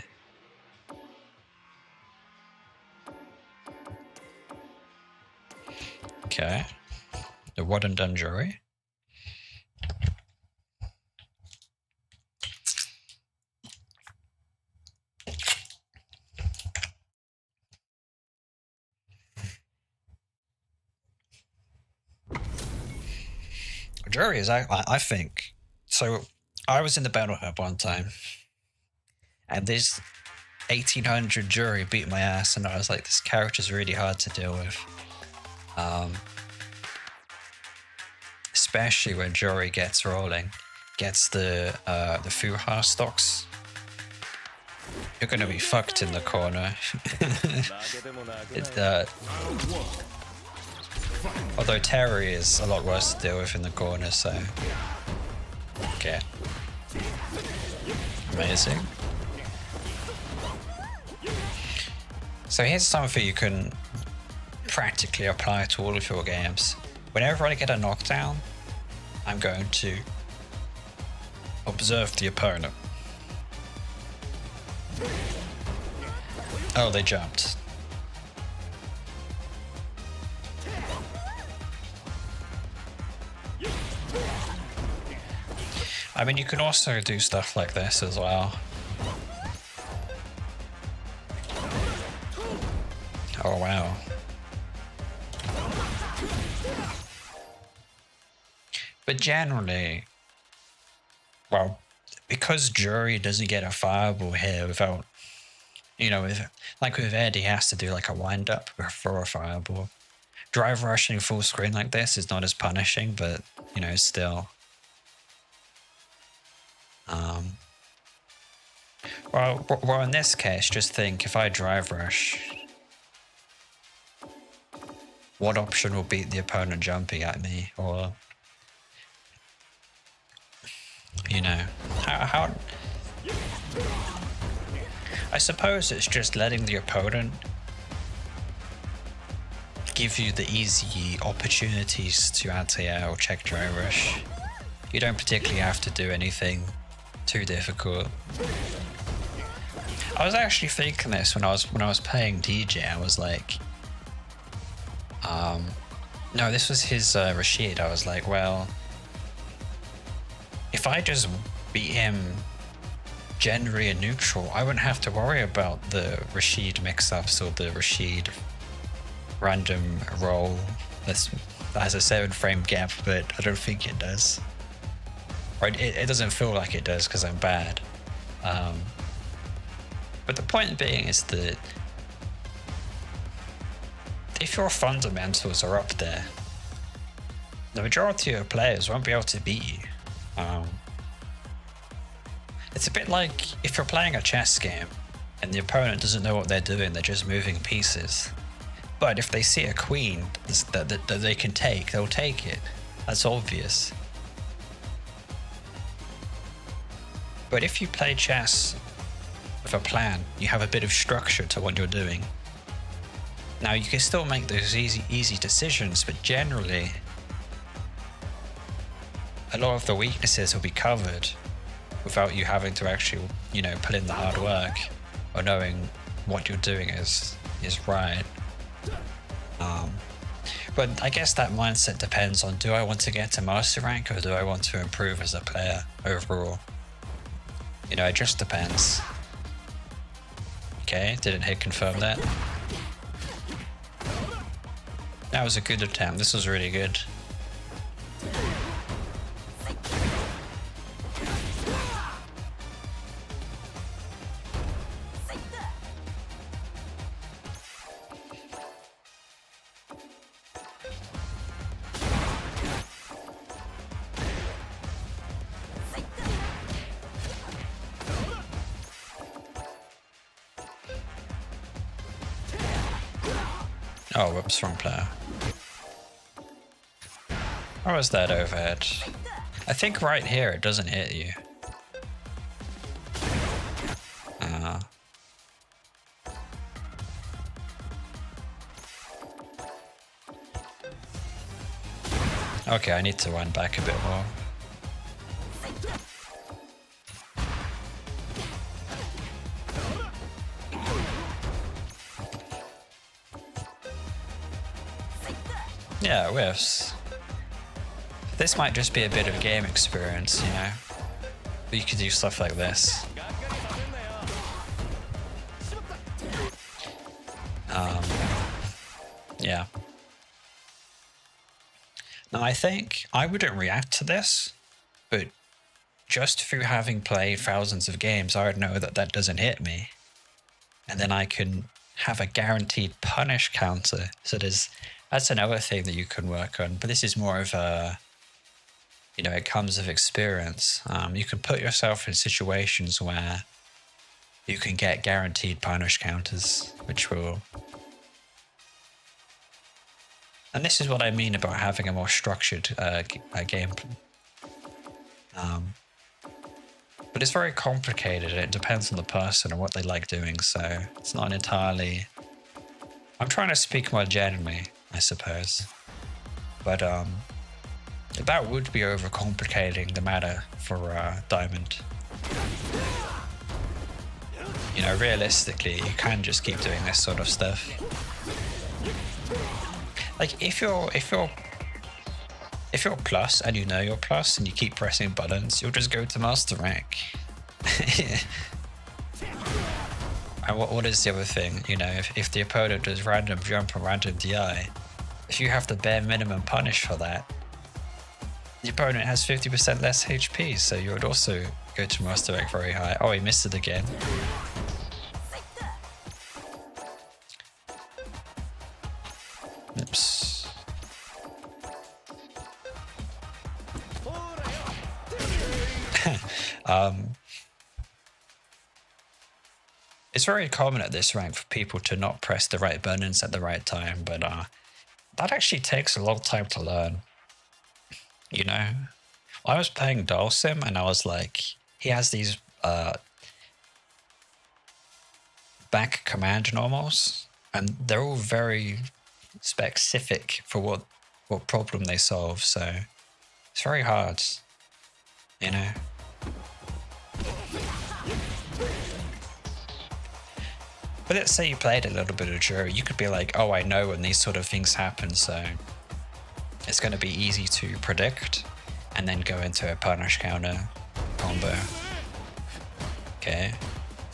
Okay. The one and done jury. Jury is, I think. So I was in the Battle Hub one time, and this 1800 jury beat my ass, and I was like, this character's really hard to deal with. Especially when jury gets rolling, gets the Fuha stocks. You're gonna be fucked in the corner. Although Terry is a lot worse to deal with in the corner, so okay. Amazing. So here's something you can practically apply to all of your games. Whenever I get a knockdown, I'm going to observe the opponent. Oh, they jumped. I mean, you can also do stuff like this as well. Oh, wow. But generally, well, because jury doesn't get a fireball here without, you know, like with Ed, he has to do like a wind up before a fireball. Drive rushing full screen like this is not as punishing, but, you know, still. Well, in this case, just think, if I drive rush, what option will beat the opponent jumping at me? Or, you know, how I suppose it's just letting the opponent give you the easy opportunities to anti-air or check drive rush. You don't particularly have to do anything too difficult. I was actually thinking this when I was playing DJ. I was like, no, this was his Rashid. I was like, well, if I just beat him generally and neutral, I wouldn't have to worry about the Rashid mix-ups or the Rashid random roll that has a 7-frame gap, but I don't think it does. Right? It doesn't feel like it does because I'm bad. But the point being is that if your fundamentals are up there, the majority of players won't be able to beat you. It's a bit like if you're playing a chess game and the opponent doesn't know what they're doing, they're just moving pieces. But if they see a queen that they can take, they'll take it. That's obvious. But if you play chess with a plan, you have a bit of structure to what you're doing. Now you can still make those easy decisions, but generally a lot of the weaknesses will be covered without you having to actually, you know, put in the hard work or knowing what you're doing is right. But I guess that mindset depends on, do I want to get to master rank or do I want to improve as a player overall? You know, it just depends. Okay, didn't hit confirm that. That was a good attempt. This was really good. Oh, whoops, wrong player. Or was that overhead? I think right here it doesn't hit you. Okay, I need to run back a bit more. Yeah, it whiffs. This might just be a bit of game experience, you know? But you could do stuff like this. Yeah. Now I think I wouldn't react to this, but just through having played thousands of games, I would know that that doesn't hit me. And then I can have a guaranteed punish counter. So that's another thing that you can work on, but this is more of a, you know, it comes with experience. You can put yourself in situations where you can get guaranteed punish counters, which will... And this is what I mean about having a more structured game. But it's very complicated. It depends on the person and what they like doing, so it's not entirely... I'm trying to speak more generally, I suppose. But that would be overcomplicating the matter for Diamond. You know, realistically, you can just keep doing this sort of stuff. Like if you're plus and you know you're plus and you keep pressing buttons, you'll just go to master rank. And what is the other thing? You know, if the opponent does random jump or random DI, if you have the bare minimum punish for that, the opponent has 50% less HP, so you would also go to master rank very high. Oh, he missed it again. Oops. It's very common at this rank for people to not press the right buttons at the right time, but that actually takes a long time to learn. You know, I was playing Dalsim and I was like, he has these back command normals, and they're all very specific for what problem they solve, so it's very hard, you know. But let's say you played a little bit of Jury, you could be like, oh, I know when these sort of things happen, so it's going to be easy to predict, and then go into a punish counter combo. Okay.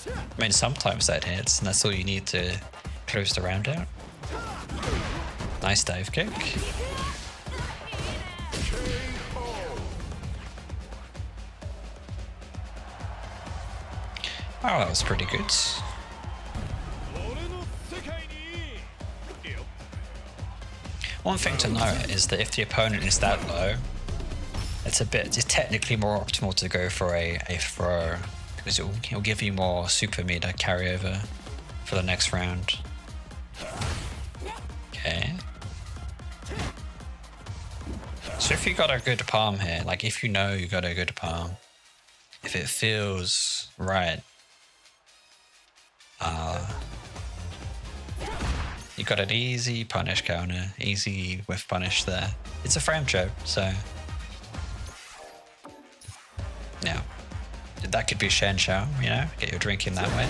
I mean, sometimes that hits, and that's all you need to close the round out. Nice dive kick. Oh, that was pretty good. One thing to note is that if the opponent is that low, it's technically more optimal to go for a throw, because it'll give you more super meter carryover for the next round. Okay. So if you got a good palm here, like if you know you got a good palm, if it feels right, you got an easy punish counter, easy whiff punish there. It's a frame trap, so yeah, that could be Shen Shao, you know, get your drink in that way.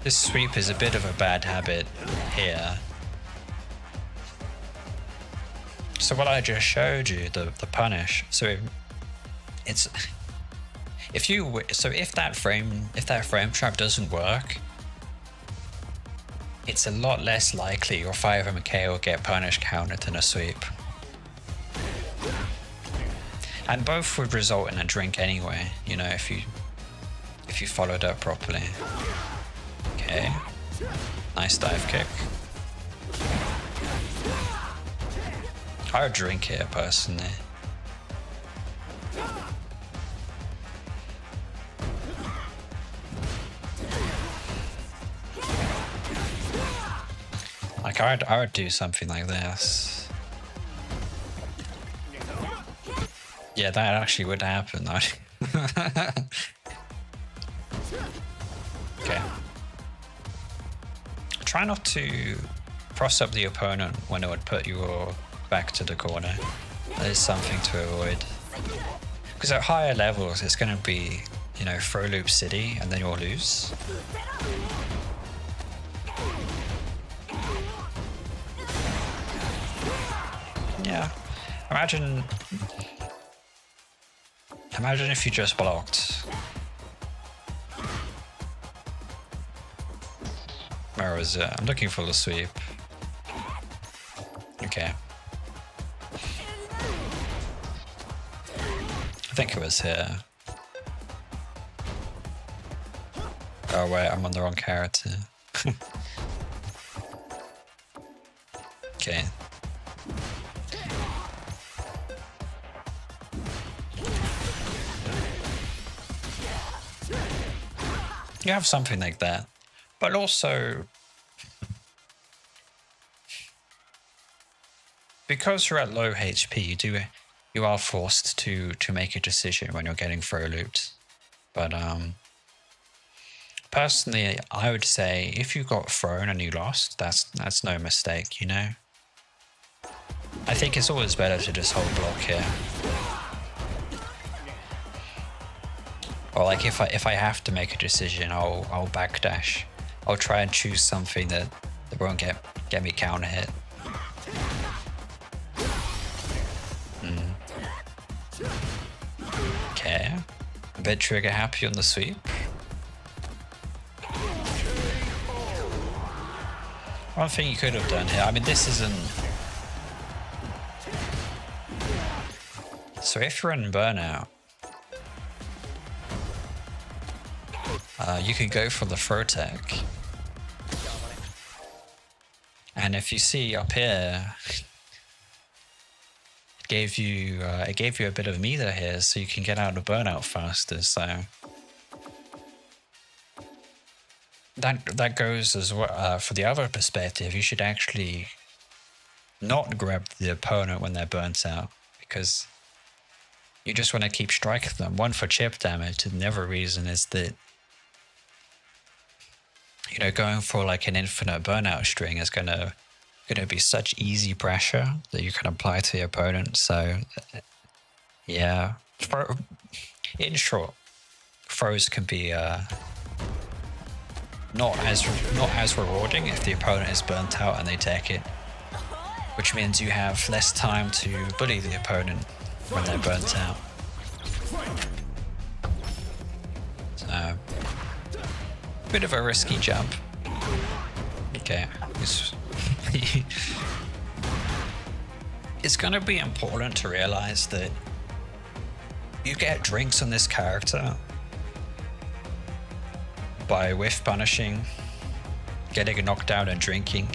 This sweep is a bit of a bad habit here. So what I just showed you, the punish, so it's if that frame trap doesn't work, it's a lot less likely your 5MK will get punish countered than a sweep. And both would result in a drink anyway, you know, if you followed up properly. Okay. Nice dive kick. I would drink here personally. Like I would do something like this. Yeah, that actually would happen. Okay. Try not to cross up the opponent when it would put your back to the corner. That is something to avoid. Because at higher levels, it's going to be, you know, throw loop city, and then you'll lose. Yeah. Imagine if you just blocked. Where was it? I'm looking for the sweep. Okay. I think it was here. Oh wait, I'm on the wrong character. Okay. You have something like that. But also, because you're at low HP, you are forced to make a decision when you're getting throw looped. But personally, I would say if you got thrown and you lost, that's no mistake, you know. I think it's always better to just hold block here. Or like if I have to make a decision, I'll backdash. I'll try and choose something that won't get me counter hit. Okay. A bit trigger happy on the sweep. One thing you could have done here, I mean this isn't... So if you're in burnout, you could go for the throw tech. And if you see up here, it gave you a bit of meter here, so you can get out of burnout faster. So that goes as well for the other perspective. You should actually not grab the opponent when they're burnt out, because you just want to keep striking them. One, for chip damage, and the other reason is that, you know, going for like an infinite burnout string is gonna be such easy pressure that you can apply to the opponent. So yeah, in short, throws can be not as rewarding if the opponent is burnt out and they take it, which means you have less time to bully the opponent when they're burnt out. So, bit of a risky jump. Okay. It's gonna be important to realize that you get drinks on this character by whiff punishing, getting a knockdown and drinking.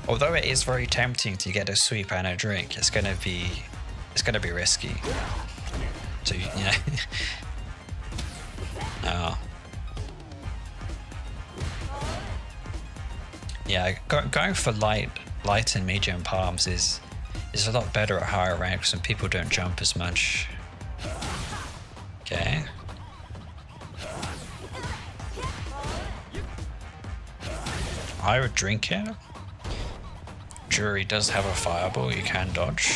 Although it is very tempting to get a sweep and a drink, it's gonna be risky. So, you know. Oh. Yeah, going for light and medium palms is a lot better at higher ranks, and people don't jump as much. Okay. I would drink it. Jury does have a fireball, you can dodge.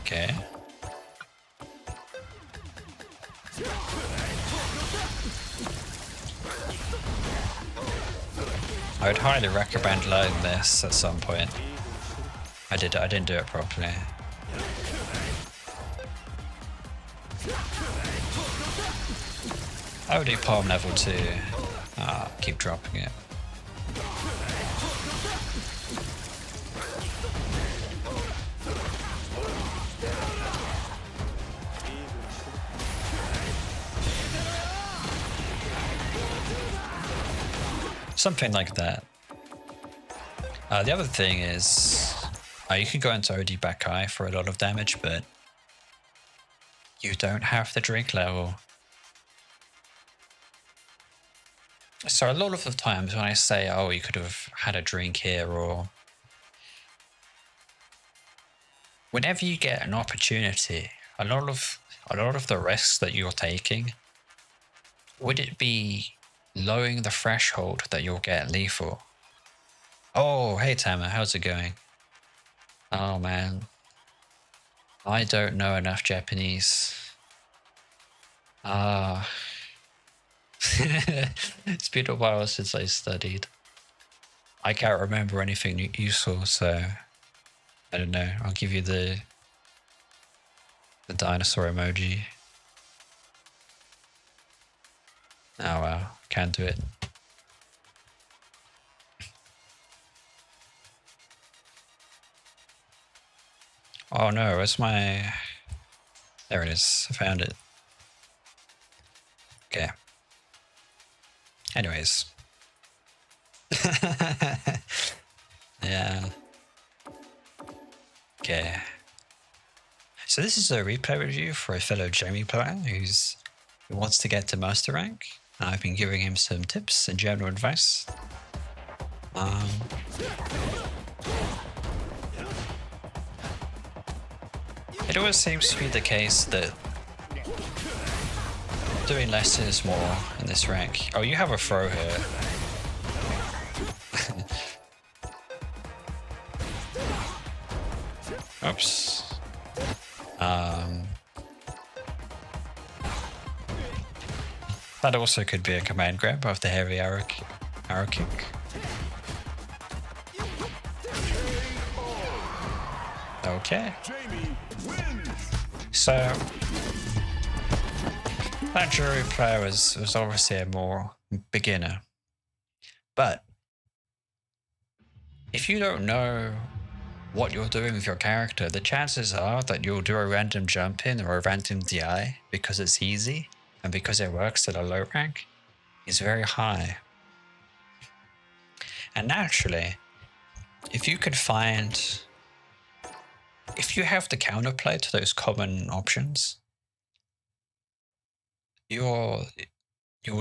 Okay. I would highly recommend learning this at some point. I didn't do it properly. I would do palm level 2. Keep dropping it. Something like that. The other thing is, you can go into OD back eye for a lot of damage, but you don't have the drink level. So a lot of the times when I say, oh, you could have had a drink here, or whenever you get an opportunity, a lot of the risks that you're taking, would it be lowering the threshold that you'll get lethal? Oh, hey Tama, how's it going? Oh man, I don't know enough Japanese. Ah, it's been a while since I studied. I can't remember anything useful, so I don't know. I'll give you the dinosaur emoji. Oh wow, can't do it. Oh no, where's my... There it is, I found it. Okay. Anyways. Yeah. Okay. So this is a replay review for a fellow Jamie player who wants to get to master rank. I've been giving him some tips and general advice. It always seems to be the case that doing less is more in this rank. Oh, you have a throw here. Oops. That also could be a command grab of the heavy arrow kick. Okay. So that jury player was obviously a more beginner. But if you don't know what you're doing with your character, the chances are that you'll do a random jump in or a random DI because it's easy and because it works at a low rank is very high. And naturally, if you have the counterplay to those common options, you'll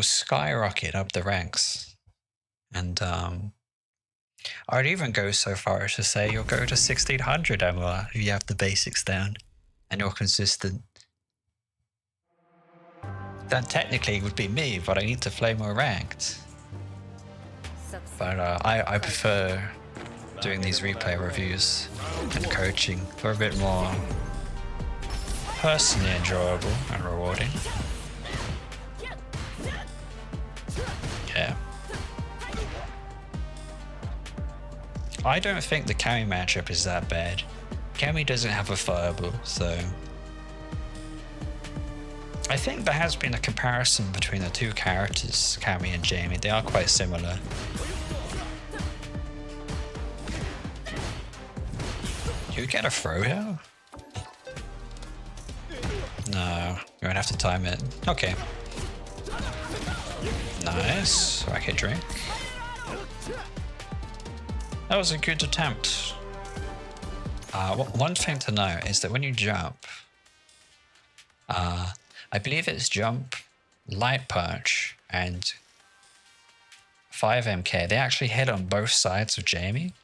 skyrocket up the ranks. And I'd even go so far as to say you'll go to 1600 MR if you have the basics down and you're consistent. That technically would be me, but I need to play more ranked. But I prefer doing these replay reviews and coaching for a bit more personally enjoyable and rewarding. Yeah. I don't think the Kami matchup is that bad. Kami doesn't have a fireball, so I think there has been a comparison between the two characters, Kami and Jamie. They are quite similar. You get a throw here? No, you're gonna have to time it. Okay. Nice. Racket drink. That was a good attempt. One thing to note is that when you jump, I believe it's jump, light punch, and 5MK. They actually hit on both sides of Jamie.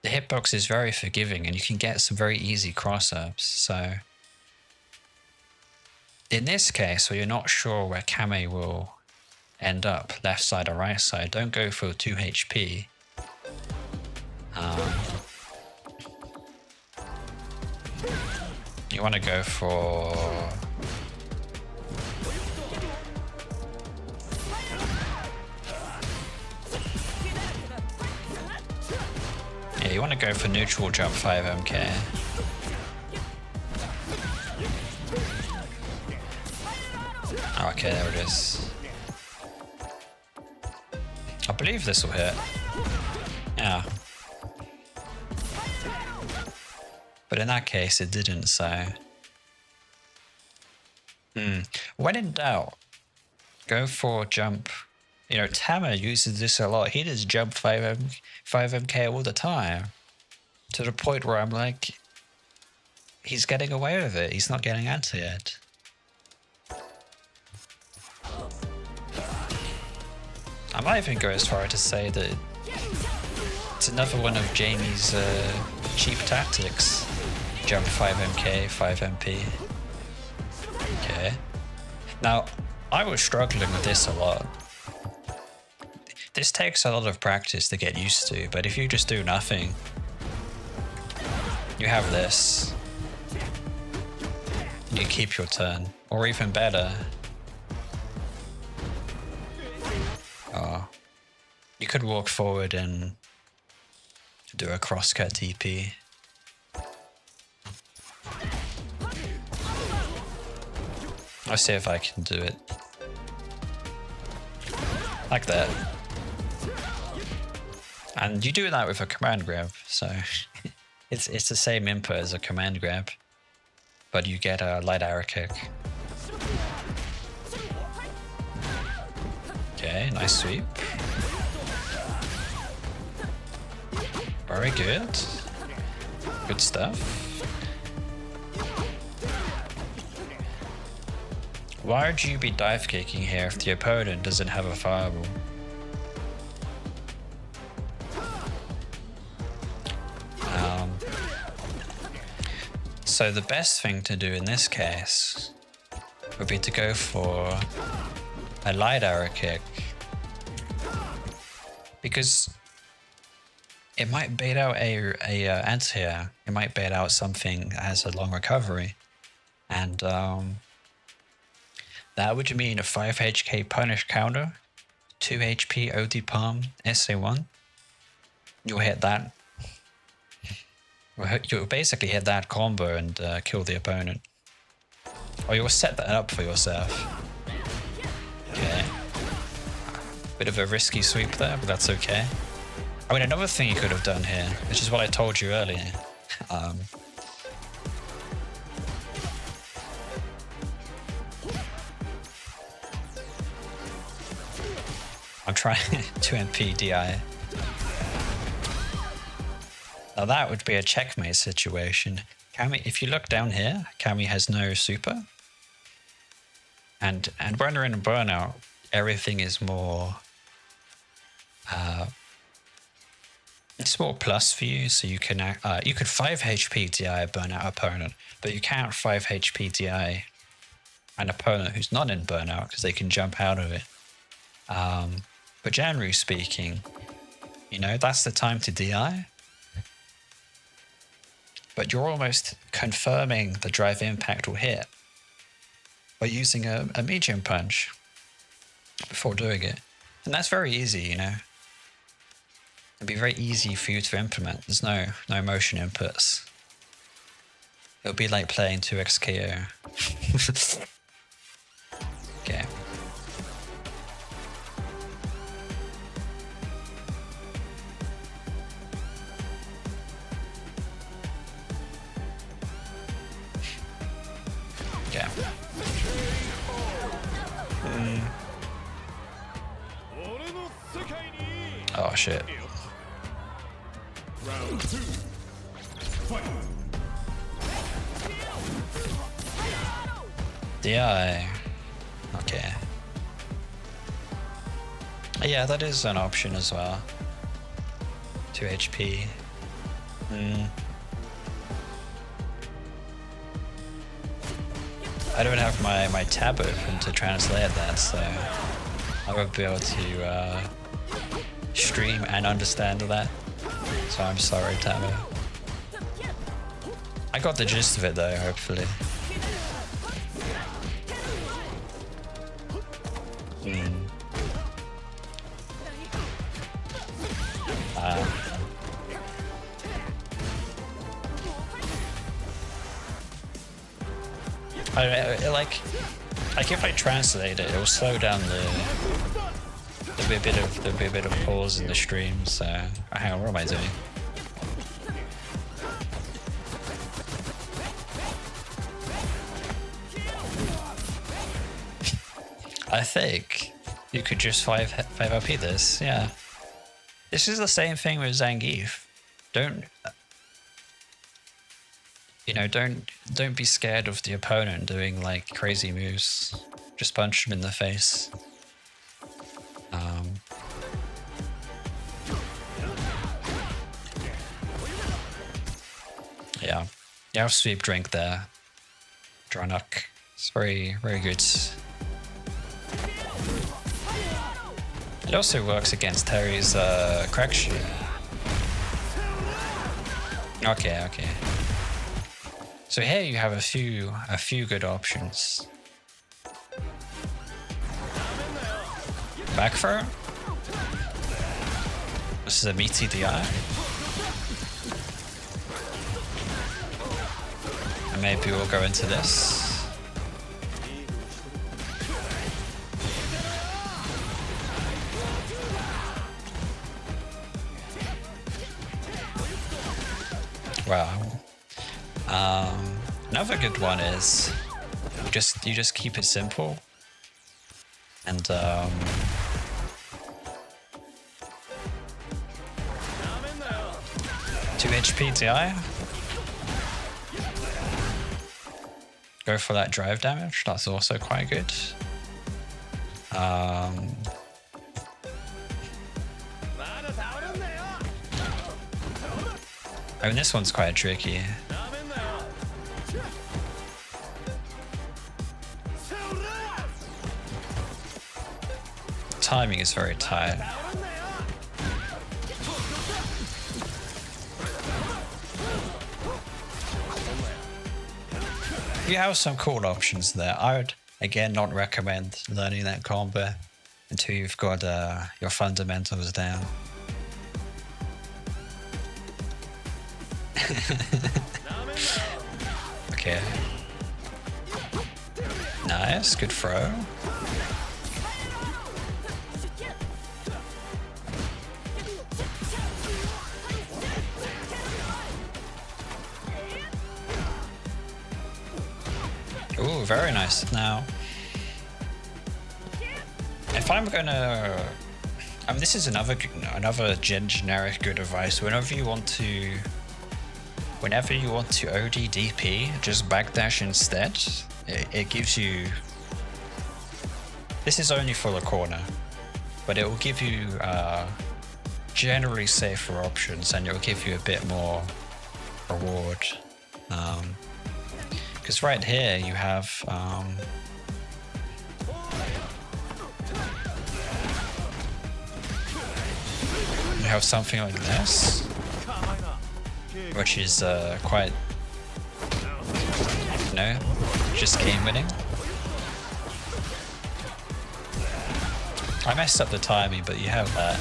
The hitbox is very forgiving and you can get some very easy cross-ups. So in this case, where you're not sure where Kami will end up, left side or right side, don't go for 2 HP. You want to go for... Yeah, you want to go for neutral jump 5MK. Okay, there it is. I believe this will hit. Yeah. But in that case, it didn't, so... When in doubt, go for jump. You know, Tama uses this a lot. He does jump 5MK all the time. To the point where I'm like, he's getting away with it. He's not getting anti yet. I might even go as far to say that it's another one of Jamie's cheap tactics. Jump 5mk, 5mp. Okay. Now, I was struggling with this a lot. This takes a lot of practice to get used to, but if you just do nothing, you have this. You keep your turn. Or even better, you could walk forward and do a crosscut TP. I'll see if I can do it. Like that. And you do that with a command grab, so it's the same input as a command grab, but you get a light arrow kick. Okay, nice sweep. Very good. Good stuff. Why would you be dive kicking here if the opponent doesn't have a fireball? So the best thing to do in this case would be to go for a light arrow kick, because it might bait out a anti-air. It might bait out something that has a long recovery, and that would mean a 5 HK punish counter, 2 HP OD palm SA1. You'll hit that. You'll basically hit that combo and kill the opponent. Or you'll set that up for yourself. Okay. Bit of a risky sweep there, but that's okay. I mean, another thing you could have done here, which is what I told you earlier. I'm trying to MP DI. Now that would be a checkmate situation. Kami, if you look down here, Kami has no super. And when you're in a burnout, everything is more... it's more plus for you, so you can you could 5 HP DI a burnout opponent, but you can't 5 HP DI an opponent who's not in burnout because they can jump out of it. But generally speaking, you know, that's the time to DI. But you're almost confirming the drive impact will hit by using a medium punch before doing it. And that's very easy, you know. It'd be very easy for you to implement. There's no motion inputs. It'll be like playing 2x KO. Okay. Okay. Oh shit. Round 2. Fight. DI. Okay. Yeah, that is an option as well. 2 HP. I don't have my tab open to translate that, so I won't be able to stream and understand that. So I'm sorry, Tabo. I got the gist of it though, hopefully. Like if I translate it, it'll slow down there'll be a bit of pause in the stream. So hang on, what am I doing? I think you could just 5 LP this, yeah. This is the same thing with Zangief. Don't be scared of the opponent doing like crazy moves. Just punch him in the face. Yeah. You have sweep drink there. Dranok. It's very, very good. It also works against Terry's crack shoot. Okay, okay. So here you have a few good options. Back throw. This is a meaty DI. And maybe we'll go into this. Wow. Another good one is you just keep it simple and 2 HP DI. Go for that drive damage. That's also quite good. I mean, this one's quite tricky. Timing is very tight. You have some cool options there. I would, again, not recommend learning that combo until you've got your fundamentals down. Okay. Nice, good throw. Ooh, very nice. Now, if I'm gonna, I mean, this is another generic good advice. Whenever you want to OD DP, just backdash instead. It gives you. This is only for the corner, but it will give you generally safer options, and it will give you a bit more reward. Because right here you have something like this, which is quite, you know, just game winning. I messed up the timing, but you have that.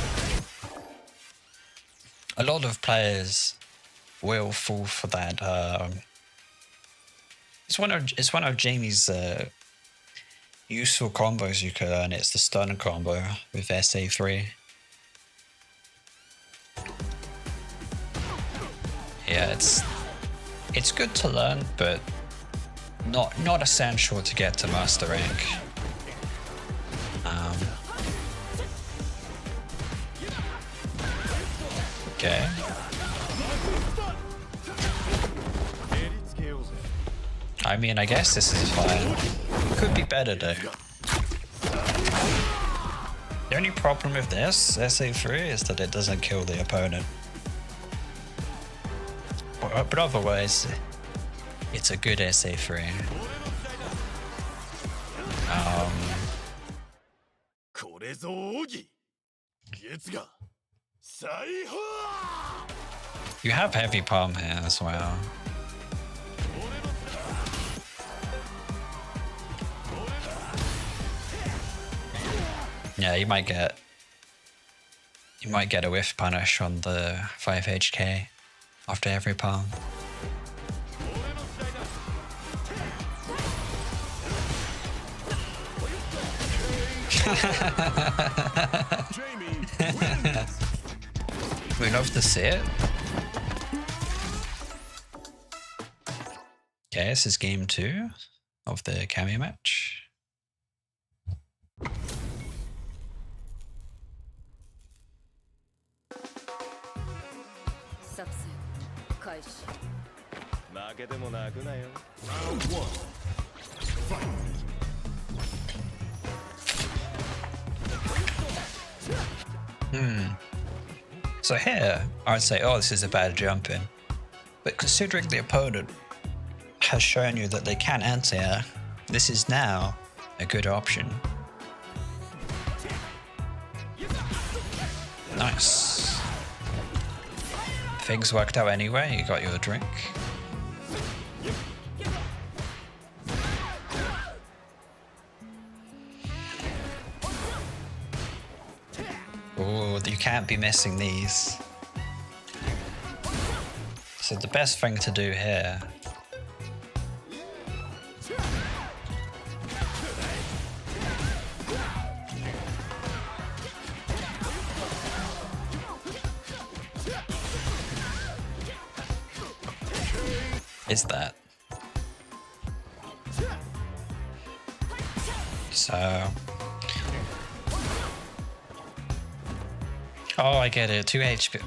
A lot of players will fall for that. It's one of Jamie's useful combos you can learn. It's the stun combo with SA3. Yeah, it's good to learn, but not essential to get to master rank. Okay. I mean, I guess this is fine. Could be better though. The only problem with this SA3 is that it doesn't kill the opponent. But otherwise, it's a good SA3. You have heavy palm here as well. Yeah, you might get a whiff punish on the 5 HK after every palm. We love to see it. Okay, this is game 2 of the Kami match. Round 1. Fight. So here, I'd say, oh, this is a bad jump in. But considering the opponent has shown you that they can anti-air, this is now a good option. Nice. Things worked out anyway, you got your drink. Oh, you can't be missing these. So the best thing to do here is that. So, oh, I get it. 2 HP.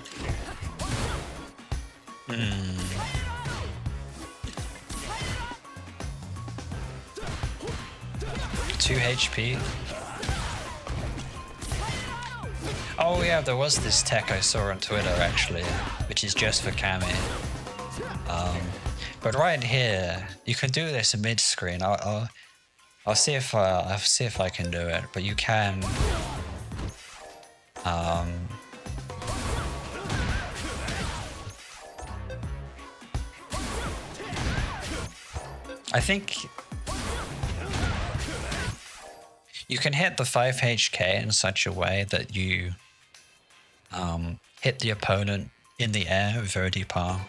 2 HP. Oh yeah, there was this tech I saw on Twitter actually, which is just for Cammy. But right here, you can do this mid screen. I'll see if I can do it. But you can. I think you can hit the 5 HK in such a way that you hit the opponent in the air with very palm.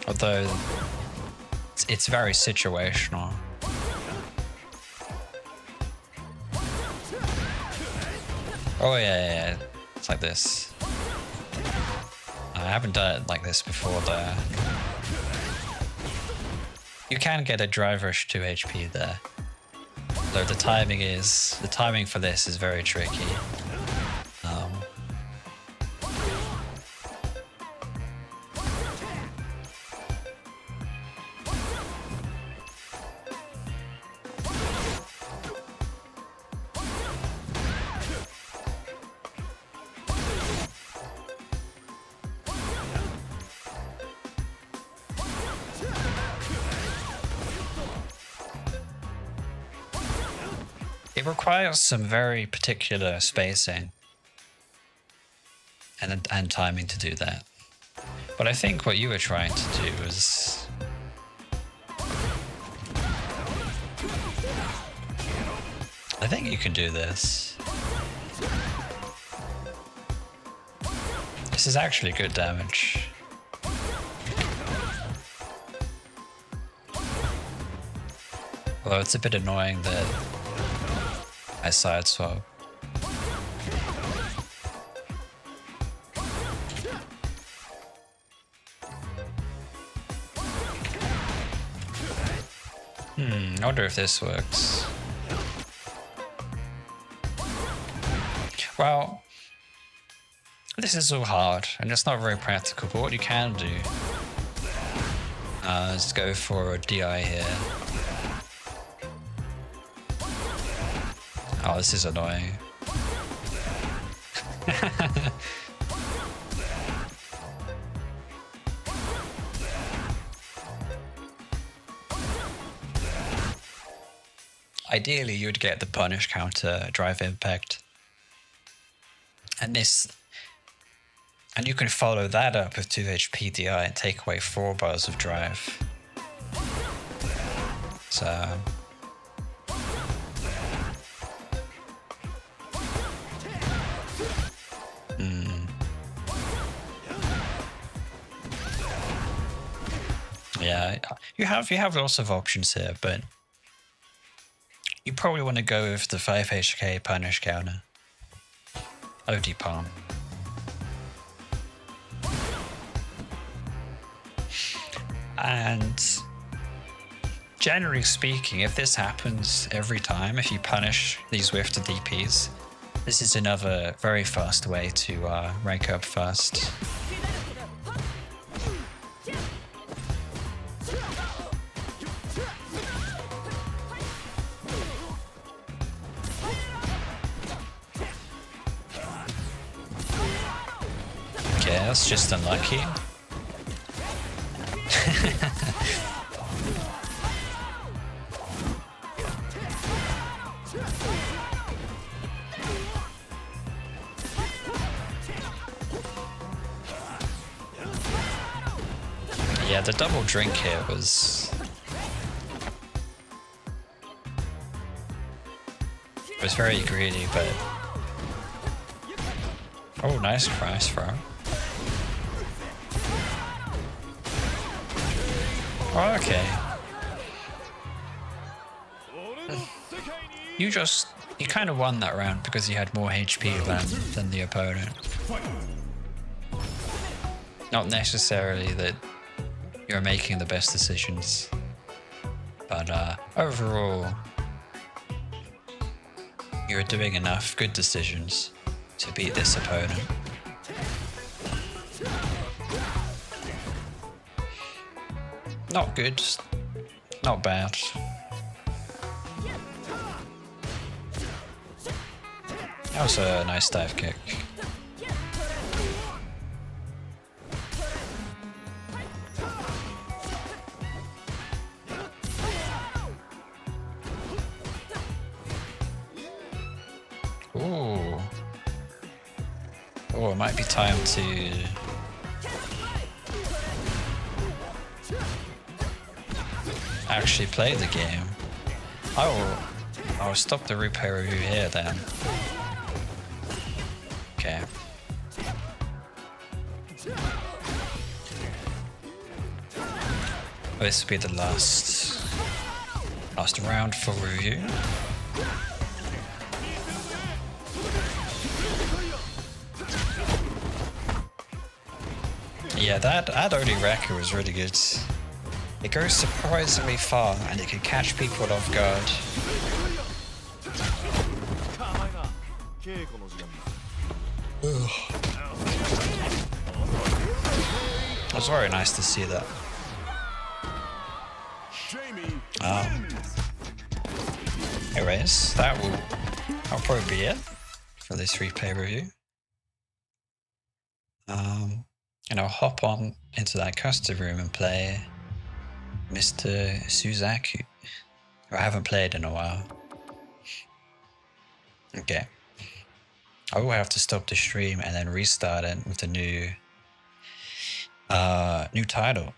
Although it's very situational. Oh yeah, it's like this. I haven't done it like this before though. You can get a driverish 2 HP there. Though the timing for this is very tricky. It requires some very particular spacing and timing to do that. But I think what you were trying to do was I think you can do this. This is actually good damage. Although it's a bit annoying that I side swap. I wonder if this works. Well, this is all hard and it's not very practical, but what you can do is go for a DI here. Oh, this is annoying. Ideally, you would get the punish counter drive impact. And you can follow that up with 2 HP DI and take away 4 bars of drive. So yeah, you have lots of options here, but you probably want to go with the 5 HK punish counter. OD palm. And generally speaking, if this happens every time, if you punish these whiff to DPs, this is another very fast way to rank up fast. That's just unlucky. Yeah, the double drink here was very greedy, but oh, nice cross throw. Oh, okay. You kind of won that round because you had more HP than the opponent. Not necessarily that you're making the best decisions, but overall, you're doing enough good decisions to beat this opponent. Not good, not bad. That was a nice dive kick. Ooh. Oh, it might be time to actually play the game. I'll stop the replay review here then. Okay. This will be the last round for review. Yeah, that Adoni Wrecker was really good. It goes surprisingly far and it can catch people off guard. It was very nice to see that. Anyways, that'll probably be it for this replay review. And I'll hop on into that custom room and play Mr. Suzaku, who I haven't played in a while. Okay. I will have to stop the stream and then restart it with the new title.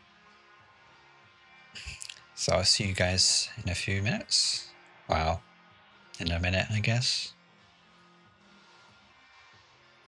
So I'll see you guys in a few minutes. Wow. In a minute, I guess.